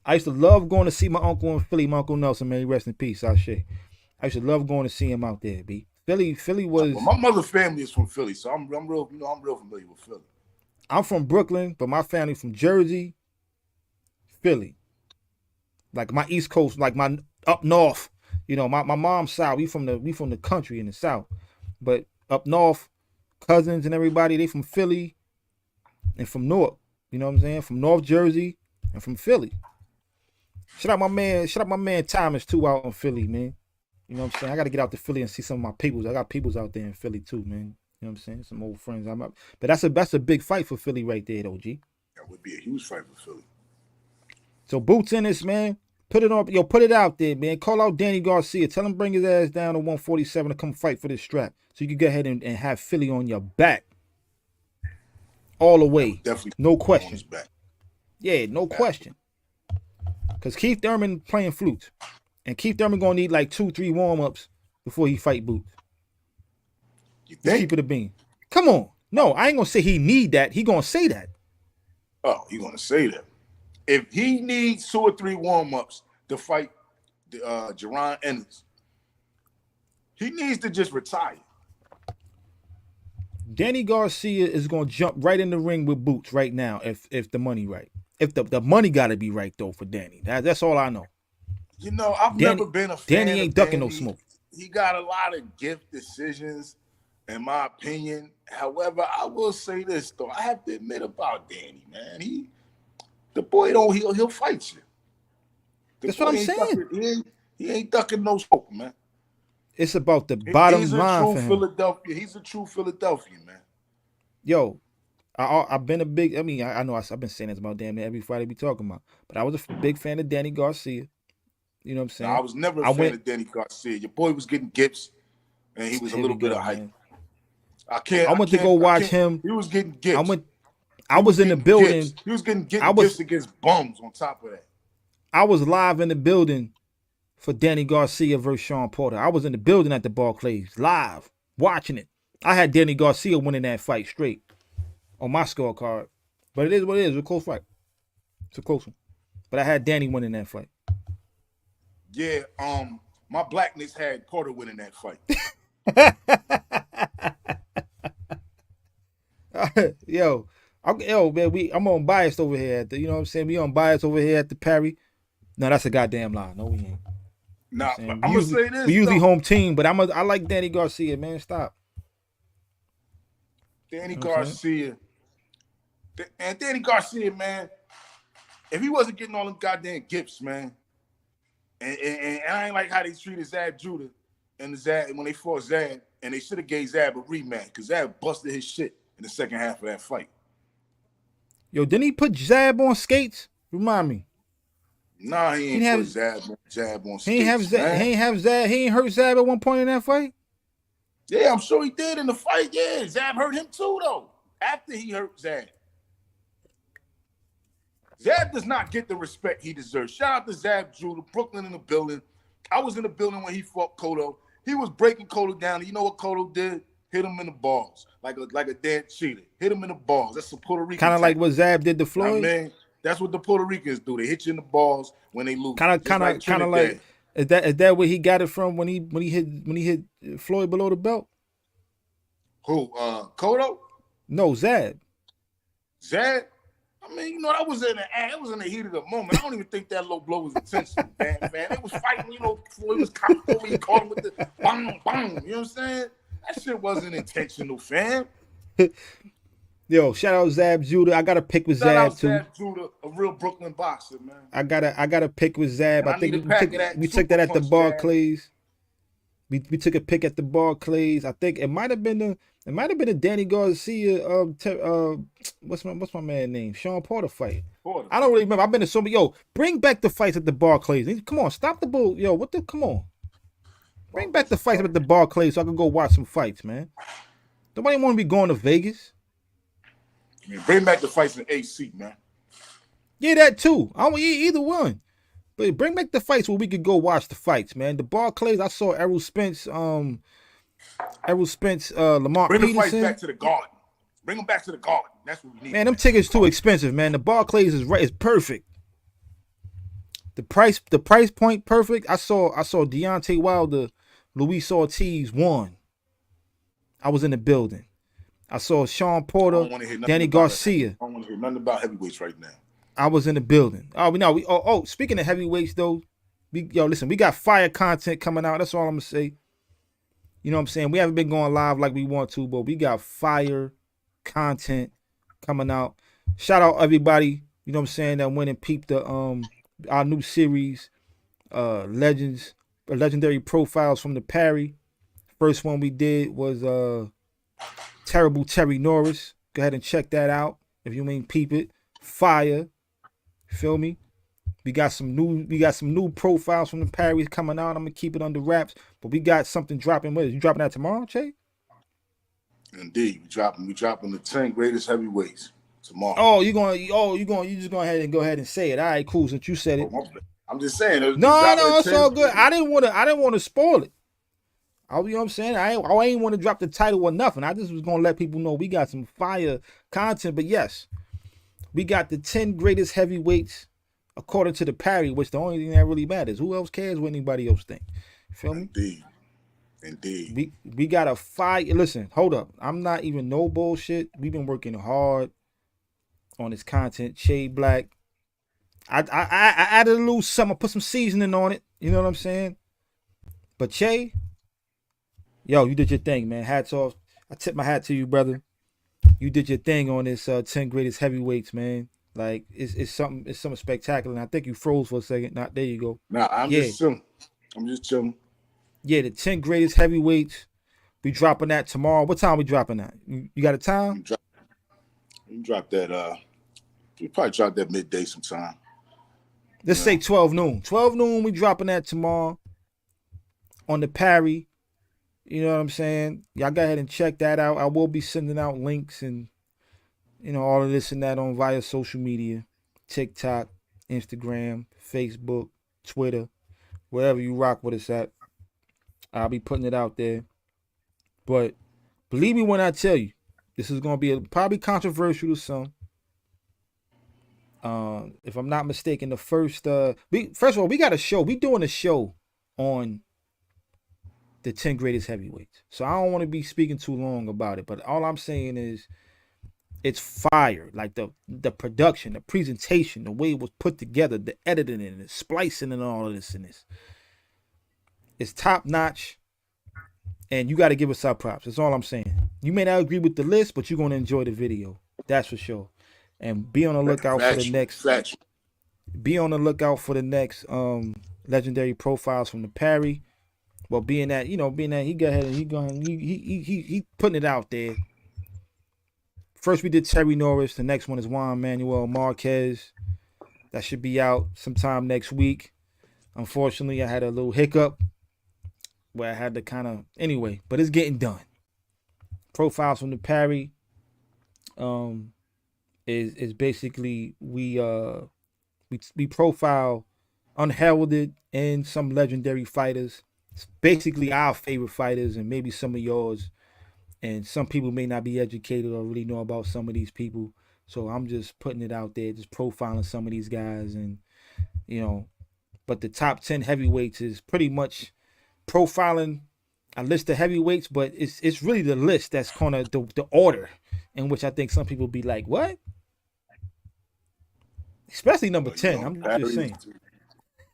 I used to love going to see my uncle in Philly, my Uncle Nelson, man, rest in peace, I used to love going to see him out there, B. Philly Well, was, my mother's family is from Philly, so I'm real, I'm real familiar with Philly. I'm from Brooklyn, but my family from Jersey, Philly. Like my East Coast, like my up north, my mom's side, we from the country in the South. But up north, cousins and everybody, they from Philly and from Newark. You know what I'm saying? From North Jersey and from Philly. Shout out my man Thomas too out in Philly, man. You know what I'm saying? I gotta get out to Philly and see some of my peoples. I got peoples out there in Philly too, man. You know what I'm saying? Some old friends. But that's a big fight for Philly right there, though, G. That would be a huge fight for Philly. So Boots Ennis, man. Put it on, put it out there, man. Call out Danny Garcia. Tell him bring his ass down to 147 to come fight for this strap. So you can go ahead and have Philly on your back. All the way. Definitely. No question. Yeah, no question. Because Keith Thurman playing flute. And Keith Thurman going to need like 2-3 warm-ups before he fight Boots. You think? Keep it a bean. Come on. No, I ain't going to say he need that. He going to say that. Oh, he going to say that. If he needs 2 or 3 warm-ups to fight Jerron Ennis, he needs to just retire. Danny Garcia is going to jump right in the ring with Boots right now if the money right. If the money got to be right, though, for Danny. That's all I know. I've never been a fan Danny ain't of ducking Danny. no smoke. He got a lot of gift decisions, in my opinion. However, I will say this, though. I have to admit about Danny, man. The boy he'll fight you. That's what I'm saying. He ain't ducking no smoke, man. It's about the bottom line for him. He's a true Philadelphian, man. Yo, I've been a big. I mean, I know I've been saying this about damn near every Friday we talking about, but I was a big fan of Danny Garcia. You know what I'm saying? No, I was never a fan of Danny Garcia. Your boy was getting gifts, and he was a little bit of hype. I went to go watch him. He was getting gifts. I was in the building. Gifts. He was getting gifts against bums on top of that. I was live in the building for Danny Garcia versus Sean Porter. I was in the building at the Barclays, live, watching it. I had Danny Garcia winning that fight straight on my scorecard. But it is what it is. It's a close fight. It's a close one. But I had Danny winning that fight. Yeah, my blackness had Porter winning that fight. Yo, man, I'm unbiased over here. You know what I'm saying? We unbiased over here at the Parry. No, that's a goddamn lie. No, we ain't. Nah, I'm gonna say this. We usually home team, but I like Danny Garcia, man. Stop. Danny Garcia. And Danny Garcia, man, if he wasn't getting all them goddamn gifts, man, and I ain't like how they treated Zab Judah and Zab when they fought Zab, and they should have gave Zab a rematch because Zab busted his shit in the second half of that fight. Yo, didn't he put Zab on skates? Remind me. Nah, he ain't put Zab on skates. He ain't hurt Zab at one point in that fight? Yeah, I'm sure he did in the fight. Yeah, Zab hurt him too, though. After he hurt Zab. Zab does not get the respect he deserves. Shout out to Zab Judah, Brooklyn in the building. I was in the building when he fought Cotto. He was breaking Cotto down. You know what Cotto did? Hit him in the balls, like a dead cheater. Hit him in the balls. That's a Puerto Rican. Kind of like what Zab did to Floyd. Man, that's what the Puerto Ricans do. They hit you in the balls when they lose. Kind of like. Is that where he got it from when he hit Floyd below the belt? Who? Cotto? No, Zab. Zab? I mean, that was in the heat of the moment. I don't even think that low blow was intentional, man. They was fighting, Floyd was cocked over. He caught him with the bang, bang. You know what I'm saying? That shit wasn't intentional, fam. Yo, shout out Zab Judah. I got a pick with Zab too. Zab Judah, a real Brooklyn boxer, man. I got a pick with Zab. I think we took that at the Barclays. We took a pick at the Barclays. I think it might have been the Danny Garcia what's my man name? Sean Porter fight. Porter. I don't really remember. I've been to so many. Yo, bring back the fights at the Barclays. Come on, stop the bull. Yo, come on. Bring back the fights at the Barclays so I can go watch some fights, man. Nobody want to be going to Vegas. I mean, bring back the fights in AC, man. Yeah, that too. I don't either one. But bring back the fights where we could go watch the fights, man. The Barclays, I saw Errol Spence, Lamar Bring Peterson. the fights back to the Garden. Bring them back to the Garden. That's what we need. Man, them tickets too expensive, man. The Barclays is perfect. The price point perfect. I saw Deontay Wilder, Luis Ortiz won. I was in the building. I saw Sean Porter, Danny Garcia. I don't want to hear nothing about heavyweights right now. I was in the building. Speaking of heavyweights though, listen, we got fire content coming out. That's all I'm gonna say. You know what I'm saying? We haven't been going live like we want to, but we got fire content coming out. Shout out everybody, you know what I'm saying, that went and peeped the our new series, legendary profiles from the Parry. First one we did was Terrible Terry Norris. Go ahead and check that out if you ain't peep it. Fire. Feel me? We got some new profiles from the Parrys coming out. I'm gonna keep it under wraps, but we got something dropping. What is you dropping that tomorrow, Che? Indeed, we dropping the 10 greatest heavyweights tomorrow. Oh, you just go ahead and say it. All right, cool. Since you said it, I'm just saying. No, it's all good. I didn't want to spoil it. You know what I'm saying? I ain't want to drop the title or nothing. I just was gonna let people know we got some fire content. But yes, we got the 10 greatest heavyweights according to the Parry, which the only thing that really matters. Who else cares what anybody else think? Feel me? Indeed. We got a fire. Listen, hold up. I'm not even no bullshit. We've been working hard on this content. Shade Black. I added a little something. I put some seasoning on it. You know what I'm saying? But Che, yo, you did your thing, man. Hats off. I tip my hat to you, brother. You did your thing on this 10 greatest heavyweights, man. Like it's something spectacular. And I think you froze for a second. There you go. Nah, I'm just chilling. Yeah, the 10 greatest heavyweights. We dropping that tomorrow. What time we dropping that? You got a time? You drop that. We probably drop that midday sometime. Let's say 12 noon. 12 noon. We dropping that tomorrow on the Parry. You know what I'm saying? Y'all go ahead and check that out. I will be sending out links and all of this and that on via social media, TikTok, Instagram, Facebook, Twitter, wherever you rock with us at. I'll be putting it out there. But believe me when I tell you, this is going to be probably controversial to some. If I'm not mistaken, the first of all, we got a show. We doing a show on the 10 greatest heavyweights. So I don't want to be speaking too long about it, but all I'm saying is it's fire. Like the production, the presentation, the way it was put together, the editing and the splicing and all of this and this. It's top notch. And you got to give us our props. That's all I'm saying. You may not agree with the list, but you're going to enjoy the video. That's for sure. And be on the lookout for the next. Be on the lookout for the next legendary profiles from the Parry. Well, being that he go ahead and he putting it out there. First we did Terry Norris. The next one is Juan Manuel Marquez. That should be out sometime next week. Unfortunately, I had a little hiccup where I had to kind of anyway, but it's getting done. Profiles from the Parry is basically we profile unheralded and some legendary fighters. It's basically our favorite fighters and maybe some of yours. And some people may not be educated or really know about some of these people. So I'm just putting it out there, just profiling some of these guys and but the top 10 heavyweights is pretty much profiling a list of heavyweights, but it's really the list that's kind of the order in which I think some people be like, what? Especially number 10. I'm just saying.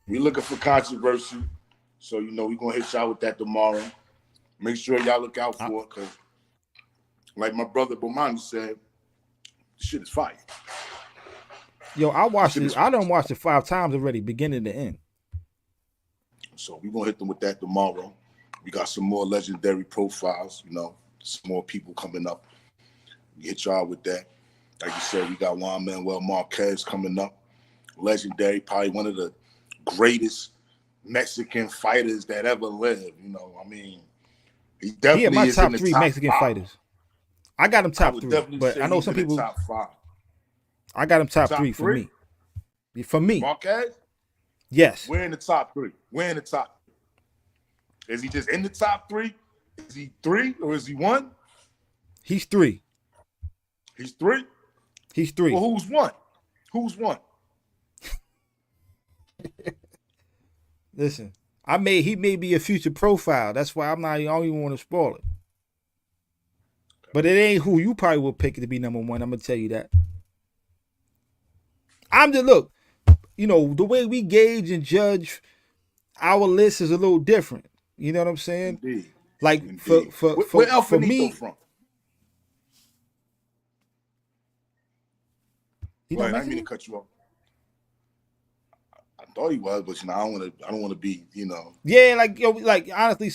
We're looking for controversy. So, we're going to hit y'all with that tomorrow. Make sure y'all look out for it because, like my brother Bomani said, shit is fire. Yo, I watched it. I done watched it 5 times already, beginning to end. So we're going to hit them with that tomorrow. We got some more legendary profiles, some more people coming up. We hit y'all with that. Like you said, we got Juan Manuel Marquez coming up. Legendary, probably one of the greatest Mexican fighters that ever lived. He definitely my is top in the 3 top Mexican 5. fighters. I got him top 3, but I know some people. Top 5. I got him top 3 for me. For me, Marquez. Yes. We're in the top 3. Is he just in the top 3? Is he 3 or is he 1? He's 3. He's 3? He's 3. Well, who's one? Who's one? Listen, he may be a future profile. That's why I don't even want to spoil it. But it ain't who you probably will pick to be number 1. I'm gonna tell you that. Look, the way we gauge and judge our list is a little different. You know what I'm saying? Indeed. Like Indeed. Where El for Finito me, from? He Well, not I didn't mean to Mexican? cut you off. I thought he was, but I don't want to be, Yeah, like honestly,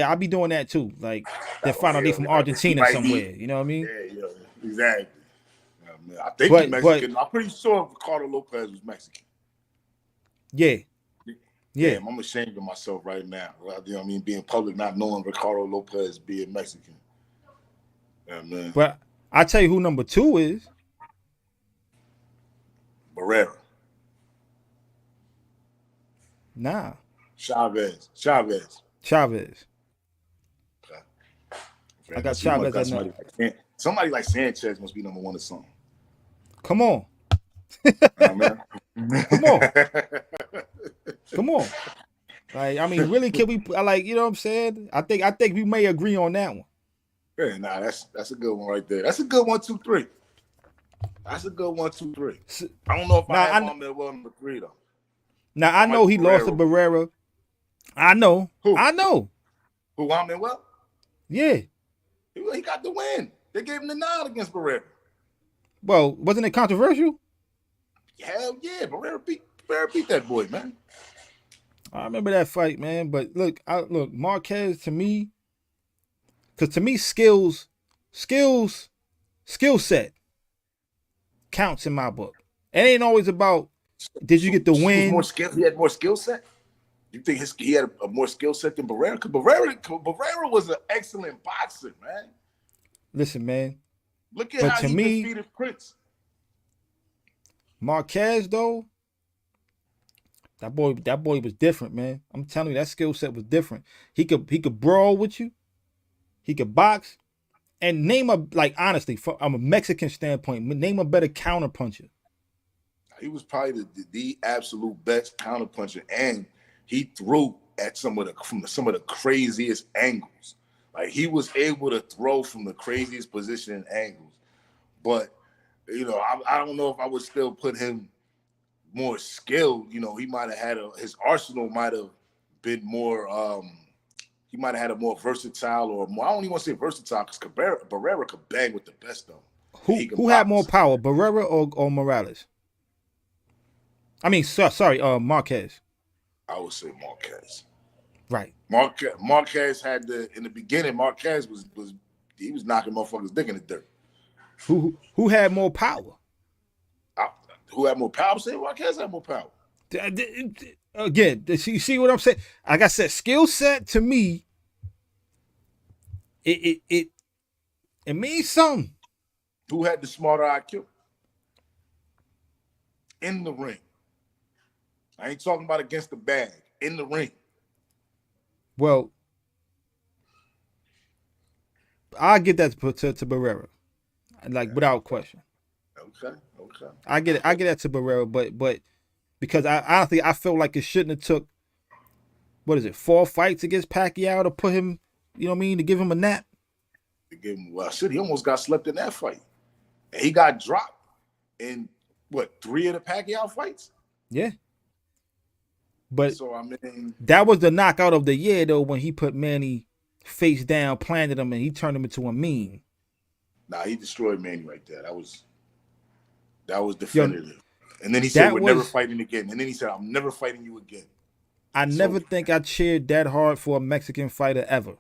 I be doing that too. Like they find out they from he Argentina might be. somewhere. You know what I mean? Yeah, exactly. Man, I think he's Mexican. I'm pretty sure Ricardo Lopez was Mexican. Yeah. Damn, I'm ashamed of myself right now. You know what I mean? Being public, not knowing Ricardo Lopez being Mexican. Yeah, man. But I tell you who number 2 is. Barrera. Nah. Chavez. Okay. I got Chavez at number. Somebody like Sanchez must be number 1 or something. Come on. Man. Come on. Like, I mean, really, can we? You know what I'm saying? I think we may agree on that one. Yeah, nah, that's a good one right there. That's a good 1, 2, 3. That's a good 1, 2, 3. I don't know if I have Manuel number 3 though. Now I know he lost to Barrera. I know. Who? I know. Who, Manuel? Yeah. He got the win. They gave him the nod against Barrera. Well, wasn't it controversial? Hell yeah, Barrera beat that boy, man. I remember that fight, man. But look, Marquez to me, because to me, skill set counts in my book. It ain't always about did you get the win. He had more skill set. You think he had a more skill set than Barrera? Because Barrera was an excellent boxer, man. Listen, man. Look at how he defeated Prince. Marquez, though, that boy was different, man. I'm telling you, that skill set was different. He could brawl with you. He could box. And honestly, from a Mexican standpoint, name a better counterpuncher. He was probably the absolute best counterpuncher, and he threw at some of the craziest angles. Like, he was able to throw from the craziest position and angles. But I don't know if I would still put him more skilled. He might have had his arsenal might have been more. He might have had a more versatile or more. I don't even want to say versatile because Barrera could bang with the best of them. Who had more power, Barrera or Morales? I mean, sorry, Marquez. I would say Marquez. Right. Marquez had in the beginning. Marquez was knocking motherfuckers' dick in the dirt. Who had more power? Who had more power? I'm saying Marquez had more power. Again, you see what I'm saying? Like I said, skill set to me, it means something. Who had the smarter IQ? In the ring. I ain't talking about against the bag. In the ring. Well, I get that to Barrera, without question. Okay. I get that to Barrera, but because honestly I feel like it shouldn't have took 4 fights against Pacquiao to put him, you know what I mean, to give him a nap. To give him he almost got slept in that fight, and he got dropped in 3 of the Pacquiao fights. Yeah. But so I mean, that was the knockout of the year though, when he put Manny face down, planted him, and he turned him into a meme. Nah, he destroyed Manny right there. That was definitive. And then he said, "We're never fighting again." And then he said, "I'm never fighting you again." I never think I cheered that hard for a Mexican fighter ever.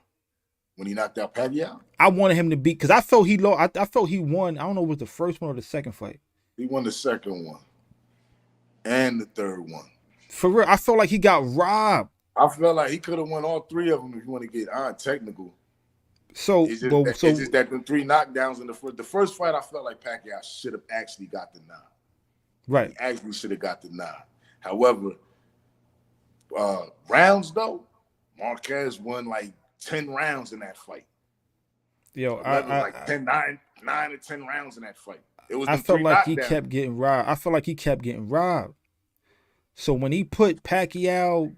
When he knocked out Pacquiao, I wanted him to beat because I felt he lost. I felt he won. I don't know if it was the first one or the second fight. He won the second one and the third one. For real, I felt like he got robbed. I felt like he could have won all 3 of them if you want to get technical. So it's just that the 3 knockdowns in the first fight, I felt like Pacquiao should have actually got the nod. Right. He actually should have got the nod. However, rounds though, Marquez won like 10 rounds in that fight. Yo, 9 or 10 rounds in that fight. It was I them felt 3 like he knockdowns. kept getting robbed. I felt like he kept getting robbed. So when he put Pacquiao,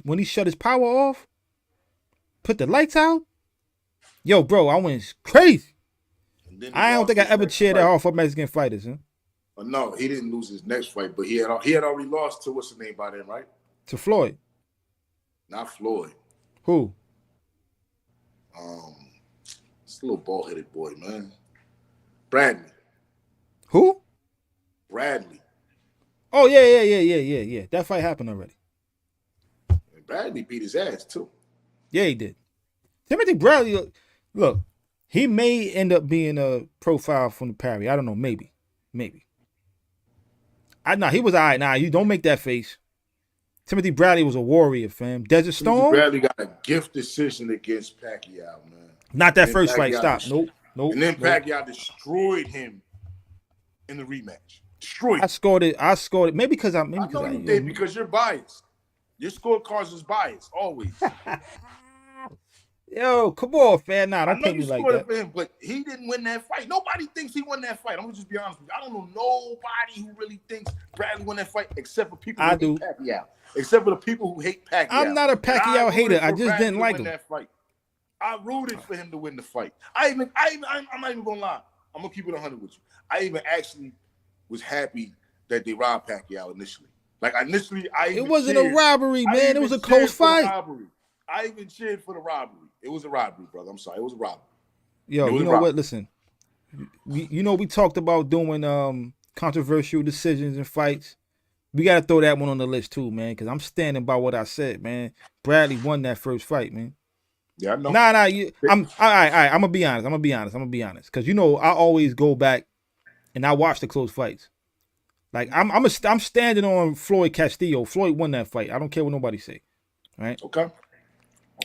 when he shut his power off, put the lights out, yo, bro, I went crazy. And then he I don't lost think I his ever next cheered that fight. hard for Mexican fighters, huh? No, he didn't lose his next fight, but he had already lost to what's his name by then, right? To Floyd. Not Floyd. Who? It's a little bald headed boy, man. Bradley. Who? Bradley. Oh, yeah. That fight happened already. And Bradley beat his ass too. Yeah, he did. Timothy Bradley, look, he may end up being a profile from the Parry. I don't know, maybe. He was all right. Nah, you don't make that face. Timothy Bradley was a warrior, fam. Desert Timothy Storm? Bradley got a gift decision against Pacquiao, man. Not that And first fight. Pacquiao Stop. Nope. And then Pacquiao destroyed him in the rematch. Destroyed him. I scored it. Maybe because I know you did because you're biased. Your scorecards is biased, always. Yo, come on, fam. Nah, don't put me like that. For him, but he didn't win that fight. Nobody thinks he won that fight. I'm gonna just be honest with you. I don't know nobody who really thinks Bradley won that fight except for people who hate Pacquiao. Except for the people who hate Pacquiao. I'm not a Pacquiao hater. I just didn't like him. That fight. I rooted for him to win the fight. I'm not even gonna lie. I'm gonna keep it 100 with you. I even actually was happy that they robbed Pacquiao initially. Like initially, it wasn't a robbery, man. It was a close fight. I even cheered for the robbery. It was a robbery, brother. I'm sorry. It was a robbery. Yo, you know what? Listen, we talked about doing controversial decisions and fights. We got to throw that one on the list too, man, because I'm standing by what I said, man. Bradley won that first fight, man. Yeah, I know. Nah. I'm all right. I'm gonna be honest. Because I always go back and I watch the close fights. Like I'm standing on Floyd Castillo. Floyd won that fight. I don't care what nobody say. All right. Okay.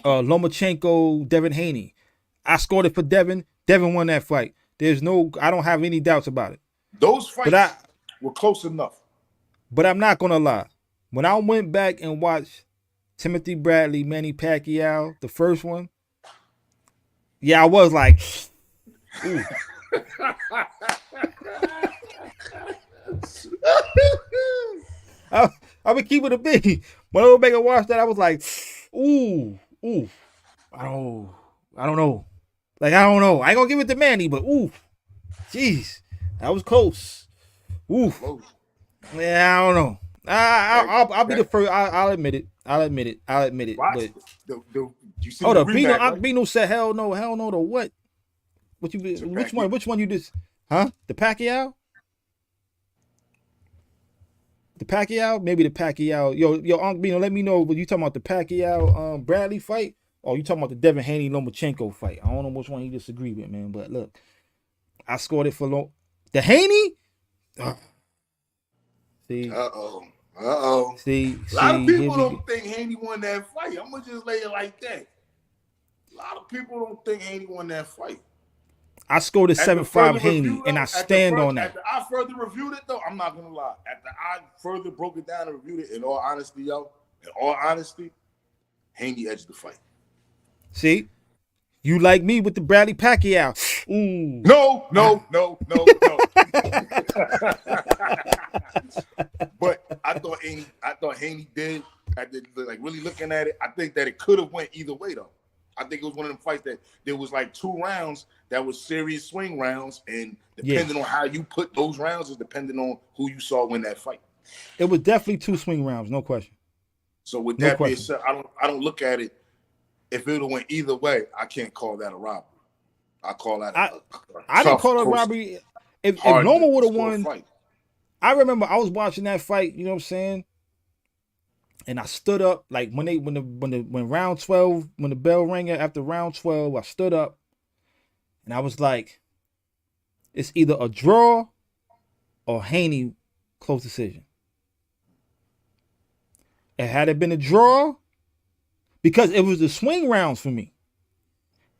Lomachenko, Devin Haney. I scored it for Devin. Devin won that fight. I don't have any doubts about it. Those fights were close enough. But I'm not gonna lie. When I went back and watched Timothy Bradley, Manny Pacquiao, the first one, yeah, I was like, ooh. I would keep it a big. When I would make a watch that, I was like, ooh. I don't know. Like, I don't know. I ain't gonna give it to Manny, but ooh. Jeez. That was close. Ooh. Yeah, I don't know. I'll be the first. I'll admit it. But hold up, Bino said hell no to what? Which one you just? Huh? The Pacquiao? The Pacquiao? Maybe the Pacquiao. Yo, Uncle Bino, let me know. But you talking about the Pacquiao Bradley fight? Or you talking about the Devin Haney Lomachenko fight? I don't know which one you disagree with, man. But look, I scored it for the Haney. See. See. A lot of people don't think Haney won that fight. I'm gonna just lay it like that. A lot of people don't think Haney won that fight. I scored a 7-5 Haney, and I stand on that. After I further reviewed it, though, I'm not gonna lie. After I further broke it down and reviewed it, in all honesty, Haney edged the fight. See, you like me with the Bradley Pacquiao. Ooh. No. But I thought Haney did. Like really looking at it, I think that it could have went either way though. I think it was one of them fights that there was like 2 rounds that was serious swing rounds, and depending on how you put those rounds is depending on who you saw win that fight. It was definitely 2 swing rounds, no question. So with that being said, I don't look at it. If it would have went either way, I can't call that a robbery. I call that I didn't call it a robbery. If Loma would have won, fight. I remember I was watching that fight. You know what I'm saying? And I stood up like when round 12, when the bell rang after round 12, I stood up and I was like, it's either a draw or Haney close decision. And had it been a draw, because it was the swing rounds for me.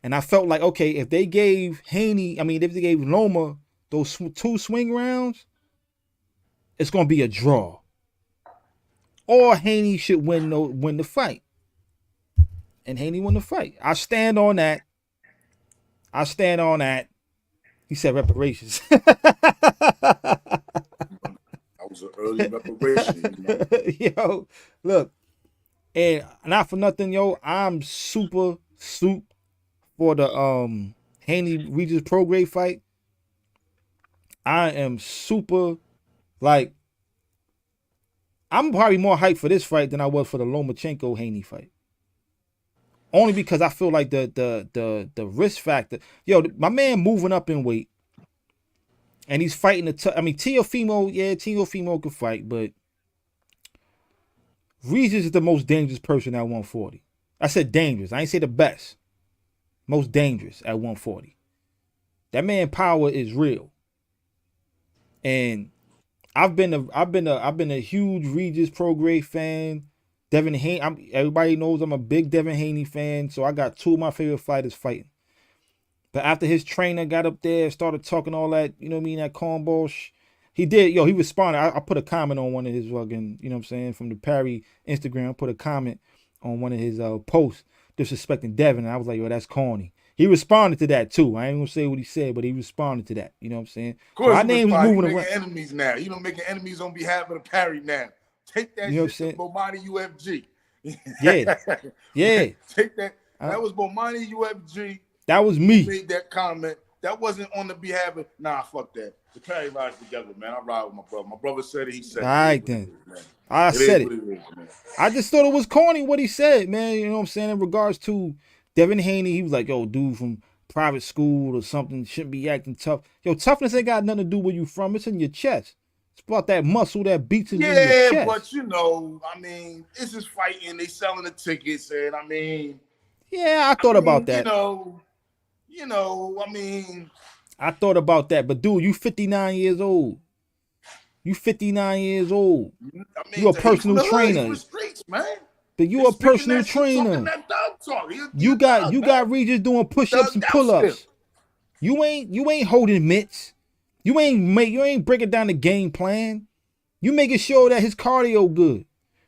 And I felt like, okay, if they gave Loma those 2 swing rounds, it's going to be a draw. Or Haney should win the fight. And Haney won the fight. I stand on that. He said reparations. That was an early reparation, you know. Yo, look, and not for nothing, yo, I'm super soup for the Haney Regis Prograis fight. I am super like I'm probably more hyped for this fight than I was for the Lomachenko Haney fight. Only because I feel like the risk factor. Yo, my man moving up in weight, and he's fighting the. I mean, Teofimo can fight, but Regis is the most dangerous person at 140. I said dangerous. I ain't say the best. Most dangerous at 140. That man power is real, and I've been a huge Regis Prograis fan. Devin Haney, everybody knows I'm a big Devin Haney fan, so I got two of my favorite fighters fighting. But after his trainer got up there, started talking all that, you know what I mean, that cornball he did, he responded. I put a comment on one of his fucking, you know what I'm saying, from the Parry Instagram. I put a comment on one of his posts disrespecting Devin, and I was like, yo, that's corny. He responded to that too. I ain't gonna say what he said, but he responded to that. You know what I'm saying? Of course, so our name's moving around. Enemies now. You know, making enemies on behalf of the Parry now. Take that shit to Bomani UFG. Yeah. Take that. That was Bomani UFG. That was me. Made that comment. That wasn't on the behalf of. Nah, fuck that. The Parry rides together, man. I ride with my brother. My brother said it. He said it. All right, then. I said it. I just thought it was corny what he said, man. You know what I'm saying? In regards to Devin Haney, he was like, yo, dude from private school or something shouldn't be acting tough. Yo, toughness ain't got nothing to do where you from. It's in your chest. It's about that muscle that beats in your chest. Yeah, but you know, I mean, this is fighting. They selling the tickets, and I mean, yeah, I thought about that. You know, I mean, I thought about that, but dude, you 59 years old. You 59 years old. I mean, you're a personal trainer. Streets, man. But you a personal trainer. You got Regis doing push-ups and pull-ups. You ain't holding mitts. You ain't breaking down the game plan. You making sure that his cardio good.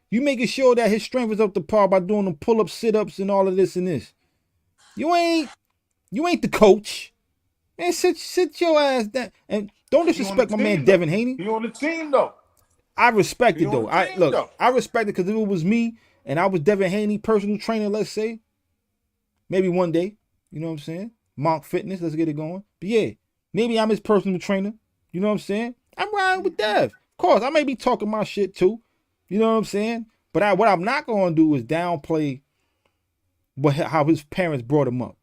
You making sure that his strength is up to par by doing them pull-ups, sit-ups, and all of this and this. You ain't the coach. Man, sit your ass down. And don't disrespect my man Devin Haney. You on the team though. I respect it though. I respect it because if it was me and I was Devin Haney, personal trainer, let's say, maybe one day, you know what I'm saying? Monk Fitness, let's get it going. But yeah, maybe I'm his personal trainer. You know what I'm saying? I'm riding with Dev. Of course, I may be talking my shit too. You know what I'm saying? But what I'm not going to do is downplay how his parents brought him up.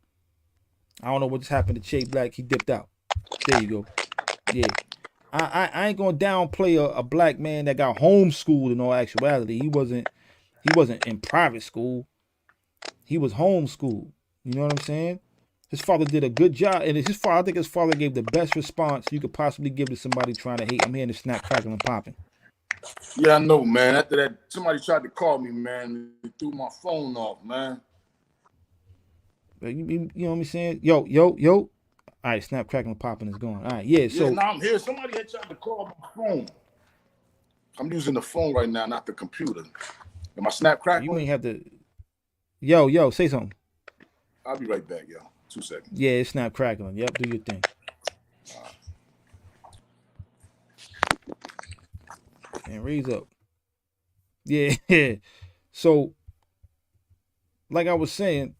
I don't know what just happened to Che Black. He dipped out. There you go. Yeah. I ain't going to downplay a black man that got homeschooled in all actuality. He wasn't in private school. He was homeschooled. You know what I'm saying? His father did a good job. And I think his father gave the best response you could possibly give to somebody trying to hate. I'm hearing the snap, crackling, and popping. Yeah, I know, man. After that, somebody tried to call me, man. They threw my phone off, man. You know what I'm saying? Yo. All right, snap, crackling, and popping is gone. All right, yeah. So now I'm here. Somebody had tried to call my phone. I'm using the phone right now, not the computer. Am I snap, crackling? You ain't have to. Yo, say something. I'll be right back, yo. 2 seconds. Yeah, it's snap, crackling. Yep, do your thing. And raise up. Yeah. So, like I was saying,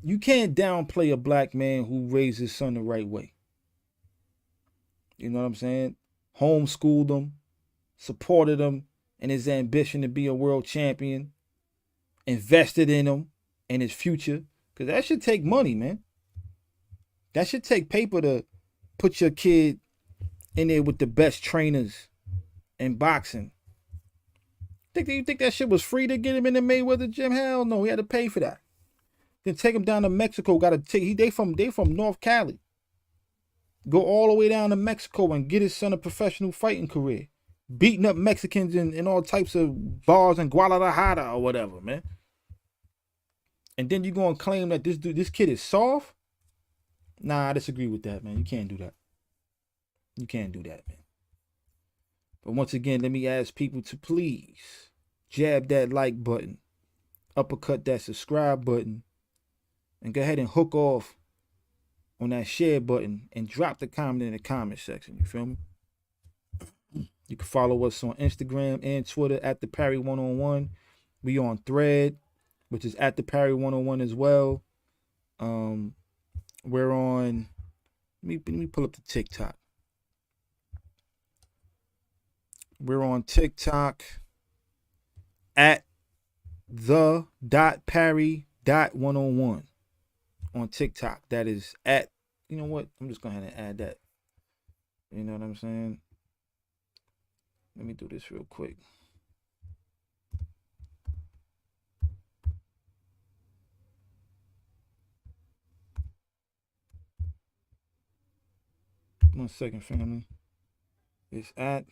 you can't downplay a black man who raised his son the right way. You know what I'm saying? Homeschooled him, supported him in his ambition to be a world champion, invested in him and his future. Because that should take money, man. That should take paper to put your kid in there with the best trainers in boxing. You think that shit was free to get him in the Mayweather gym? Hell no, he had to pay for that. Then take him down to Mexico. They from North Cali. Go all the way down to Mexico and get his son a professional fighting career. Beating up Mexicans in all types of bars in Guadalajara or whatever, man. And then you go and claim that this kid is soft? Nah, I disagree with that, man. You can't do that. You can't do that, man. But once again, let me ask people to please jab that like button, uppercut that subscribe button, and go ahead and hook off on that share button and drop the comment in the comment section. You feel me? You can follow us on Instagram and Twitter at the Parry 101. We on Thread, which is at the Parry 101 as well. We're on. Let me pull up the TikTok. We're on TikTok at the.parry.101 on TikTok. That is at, you know what? I'm just going to add that. You know what I'm saying? Let me do this real quick. One second, family. It's at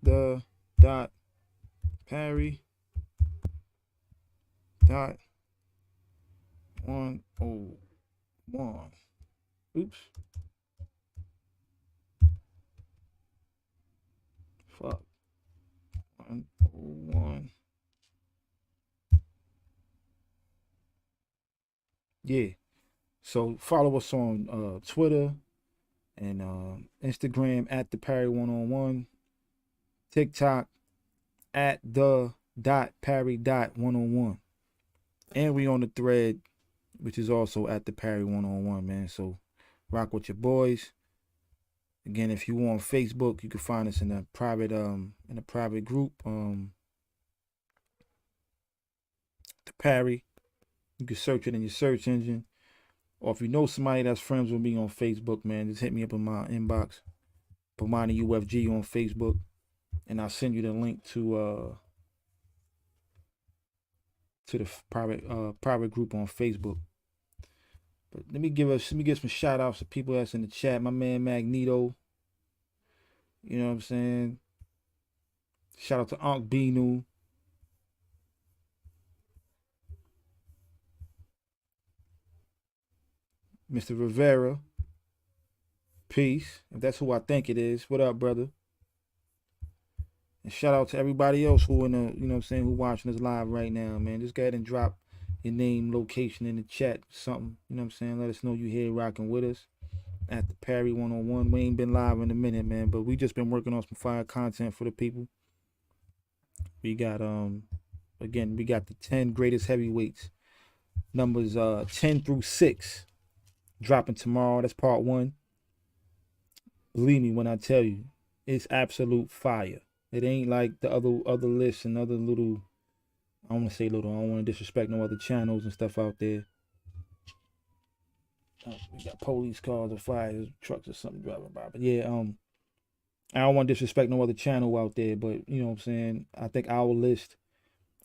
the dot Parry dot 101. Oops. Fuck. 101. Yeah. So follow us on Twitter and Instagram at the Parry 101, TikTok at the.parry.101. And we on the Thread, which is also at the Parry 101, man. So rock with your boys. Again, if you on Facebook, you can find us in a private group. The Parry. You can search it in your search engine. Or if you know somebody that's friends with me on Facebook, man, just hit me up in my inbox. Put mine UFG on Facebook. And I'll send you the link to the private group on Facebook. But let me give some shout outs to people that's in the chat. My man Magneto. You know what I'm saying? Shout out to Unc Binu. Mr. Rivera. Peace. If that's who I think it is. What up, brother? And shout out to everybody else who in the, you know what I'm saying, who watching us live right now, man. Just go ahead and drop your name, location in the chat, something. You know what I'm saying? Let us know you here rocking with us at the Parry 101. We ain't been live in a minute, man, but we just been working on some fire content for the people. We got again, we got the 10 greatest heavyweights. Numbers 10 through 6 dropping tomorrow. That's part 1. Believe me when I tell you, it's absolute fire. It ain't like the other lists and other little, I don't want to say little, I don't want to disrespect no other channels and stuff out there. We got police cars or fire trucks or something driving by. But yeah, I don't want to disrespect no other channel out there, but you know what I'm saying? I think our list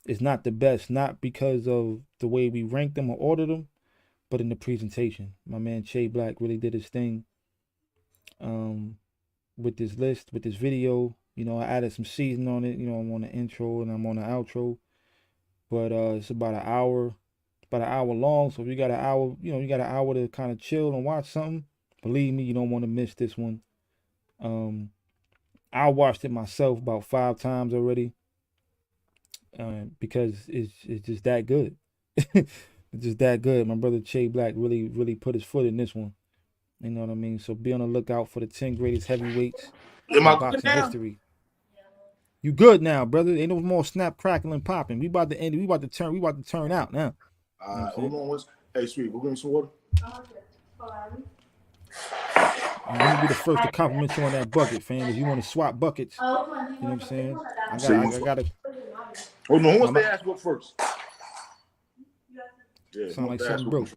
is not the best, not because of the way we rank them or order them, but in the presentation. My man Che Black really did his thing with this list, with this video. You know, I added some season on it. You know, I'm on the intro and I'm on the outro. But it's about an hour long. So if you got an hour, you know, you got an hour to kind of chill and watch something. Believe me, you don't want to miss this one. I watched it myself about 5 times already. Because it's just that good. It's just that good. My brother Che Black really put his foot in this one. You know what I mean? So be on the lookout for the 10 greatest heavyweights in boxing history. You good now, brother? Ain't no more snap, crackling, popping. We about to end it. We about to turn out now. Hold on. Hey, sweet, we'll give me some water. Let me be the first to compliment you on that bucket, fam. If you want to swap buckets, you know what I'm saying? I gotta. Hold on, who wants to ask what first? Yeah, sound like something broke.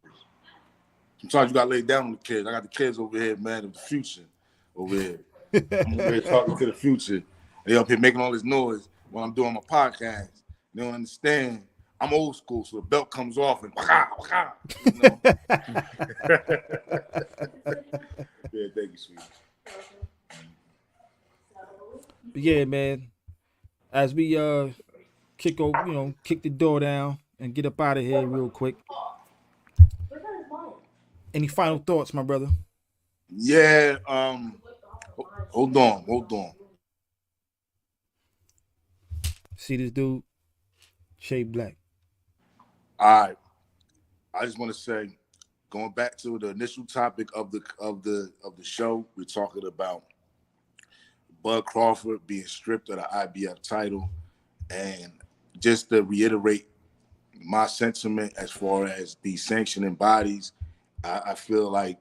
Sometimes you gotta lay down on the kids. I got the kids over here, man, of the future over here. I'm over here talking to the future. They up here making all this noise while I'm doing my podcast. They don't understand. I'm old school, so the belt comes off and you know? Yeah, thank you, sweet. Yeah, man. As we kick the door down and get up out of here real quick. Any final thoughts, my brother? Yeah, hold on. See this dude? Che Black. All right. I just want to say, going back to the initial topic of the show, we're talking about Bud Crawford being stripped of the IBF title, and just to reiterate my sentiment as far as the sanctioning bodies, I feel like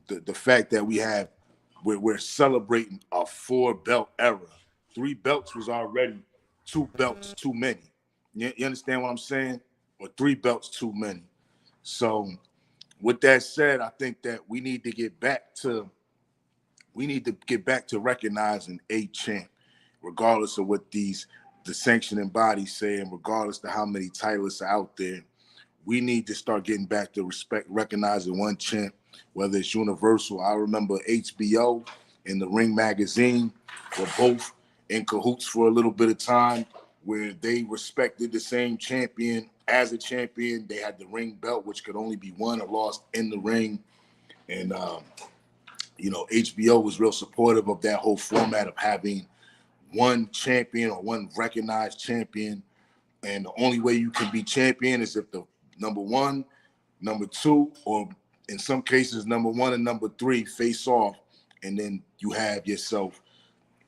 the fact that we're celebrating a 4-belt era. 3 belts was already 2 belts too many. You understand what I'm saying? Or 3 belts too many. So with that said, I think that we need to get back to recognizing a champ, regardless of what the sanctioning bodies say, and regardless of how many titles are out there. We need to start getting back to recognizing one champ, whether it's Universal. I remember HBO and the Ring magazine were both in cahoots for a little bit of time, where they respected the same champion as a champion. They had the ring belt, which could only be won or lost in the ring. And, HBO was real supportive of that whole format of having one champion or one recognized champion. And the only way you can be champion is if the number 1, number 2, or in some cases, number 1 and number 3 face off. And then you have yourself,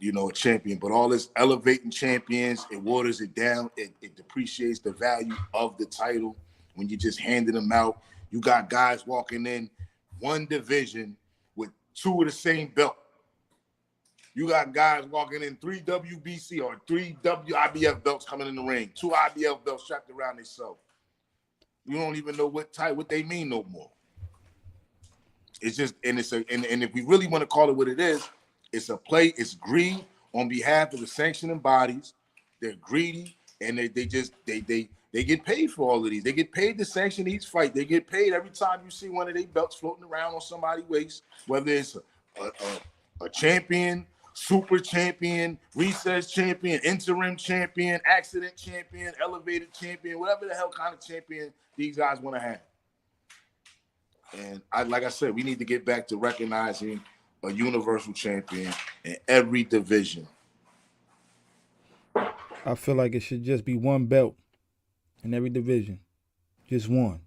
a champion. But all this elevating champions, it waters it down. It depreciates the value of the title when you just handing them out. You got guys walking in one division with 2 of the same belt. You got guys walking in 3 WBC or 3 IBF belts coming in the ring, 2 IBF belts strapped around themselves. You don't even know what they mean no more. It's just, and if we really want to call it what it is, it's a play. It's greed on behalf of the sanctioning bodies. They're greedy, and they get paid for all of these. They get paid to sanction each fight. They get paid every time you see one of their belts floating around on somebody's waist, whether it's a champion, super champion, recess champion, interim champion, accident champion, elevated champion, whatever the hell kind of champion these guys want to have. And like I said, we need to get back to recognizing a universal champion in every division. I feel like it should just be 1 belt in every division. Just 1.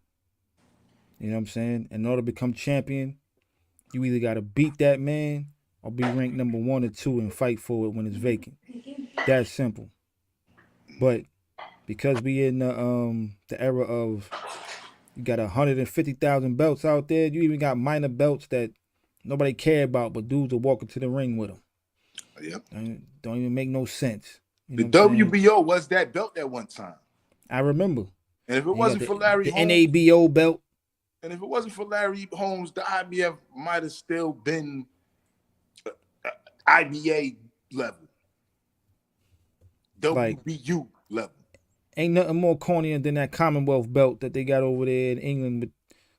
You know what I'm saying? In order to become champion, you either got to beat that man or be ranked number 1 or 2 and fight for it when it's vacant. That's simple. But because we in the era of, you got 150,000 belts out there, you even got minor belts that nobody care about, but dudes are walking to the ring with them. Yep. Don't even make no sense. The WBO was that belt at one time. I remember. And if it wasn't for Larry Holmes, the NABO belt. And if it wasn't for Larry Holmes, the IBF might have still been IBA level, WBU level. Ain't nothing more cornier than that Commonwealth belt that they got over there in England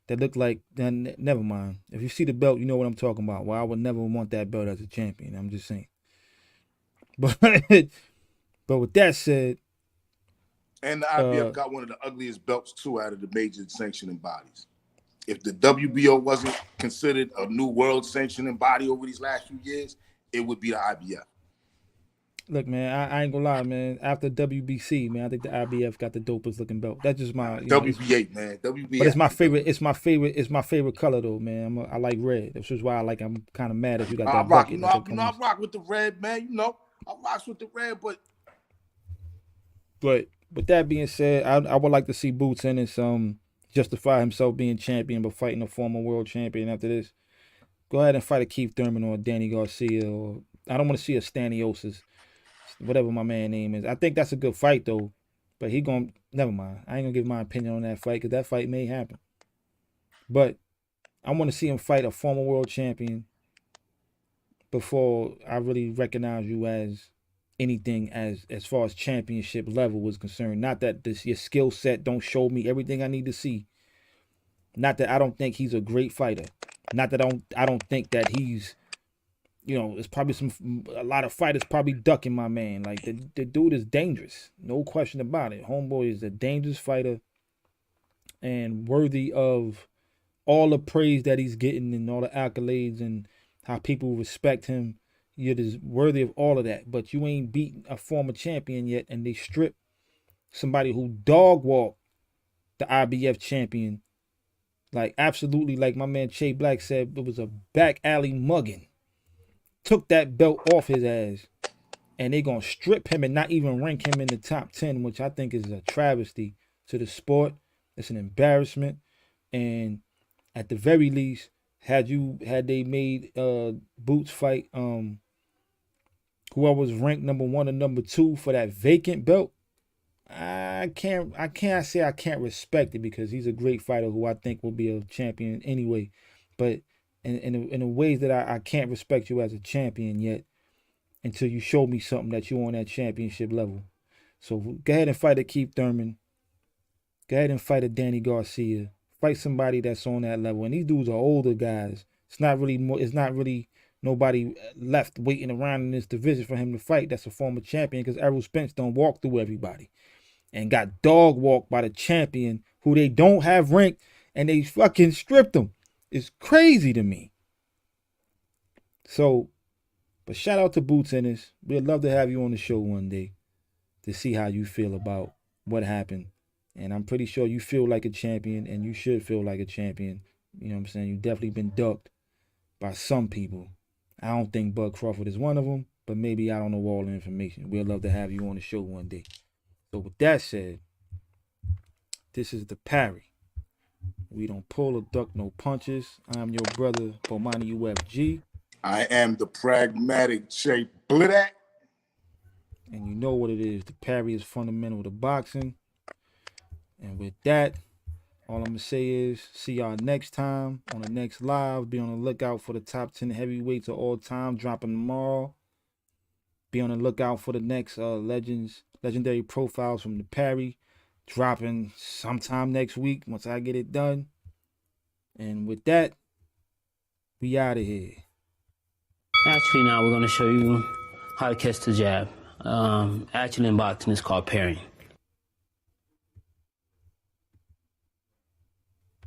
that looked like, never mind. If you see the belt, you know what I'm talking about. Well, I would never want that belt as a champion. I'm just saying. But with that said. And the IBF got one of the ugliest belts, too, out of the major sanctioning bodies. If the WBO wasn't considered a new world sanctioning body over these last few years, it would be the IBF. Look, man, I ain't gonna lie, man. After WBC, man, I think the IBF got the dopest looking belt. That's just my WBA, man. WBA. But it's my favorite. It's my favorite color though, man. I like red. That's just why I'm kind of mad if you got that bucket. I rock with the red, man. I rock with the red, but with that being said, I would like to see Boots Ennis justify himself being champion, but fighting a former world champion after this. Go ahead and fight a Keith Thurman or a Danny Garcia, or I don't want to see a Staniosis. Whatever my man name is. I think that's a good fight though. But never mind. I ain't gonna give my opinion on that fight because that fight may happen. But I want to see him fight a former world champion before I really recognize you as anything as far as championship level was concerned. Not that your skill set don't show me everything I need to see. Not that I don't think he's a great fighter. Not that I don't think that he's, it's probably a lot of fighters probably ducking my man. Like the dude is dangerous. No question about it. Homeboy is a dangerous fighter and worthy of all the praise that he's getting and all the accolades and how people respect him. You're just worthy of all of that. But you ain't beaten a former champion yet, and they strip somebody who dog walked the IBF champion Like, absolutely, like my man Che Black said, it was a back alley mugging. Took that belt off his ass. And they going to strip him and not even rank him in the top 10, which I think is a travesty to the sport. It's an embarrassment. And at the very least, had they made Boots fight whoever was ranked number 1 or number 2 for that vacant belt, I can't say I can't respect it, because he's a great fighter who I think will be a champion anyway. But in a ways that I can't respect you as a champion yet until you show me something that you're on that championship level. So go ahead and fight a Keith Thurman. Go ahead and fight a Danny Garcia. Fight somebody that's on that level. And these dudes are older guys. It's not really nobody left waiting around in this division for him to fight that's a former champion, because Errol Spence don't walk through everybody and got dog walked by the champion who they don't have ranked, and they fucking stripped him. It's crazy to me. So, but shout out to Boots Ennis. We'd love to have you on the show one day to see how you feel about what happened. And I'm pretty sure you feel like a champion, and you should feel like a champion. You know what I'm saying? You've definitely been ducked by some people. I don't think Bud Crawford is one of them, but maybe I don't know all the information. We'd love to have you on the show one day. So with that said, this is the Parry. We don't pull or duck no punches. I'm your brother, Bomani UFG. I am the pragmatic Che Black. And you know what it is. The Parry is fundamental to boxing. And with that, all I'm going to say is see y'all next time on the next live. Be on the lookout for the top 10 heavyweights of all time dropping tomorrow. Be on the lookout for the next legendary profiles from the Parry dropping sometime next week once I get it done. And with that, we out of here. Actually, now we're going to show you how to catch the jab. Actually, in boxing, it's called parrying.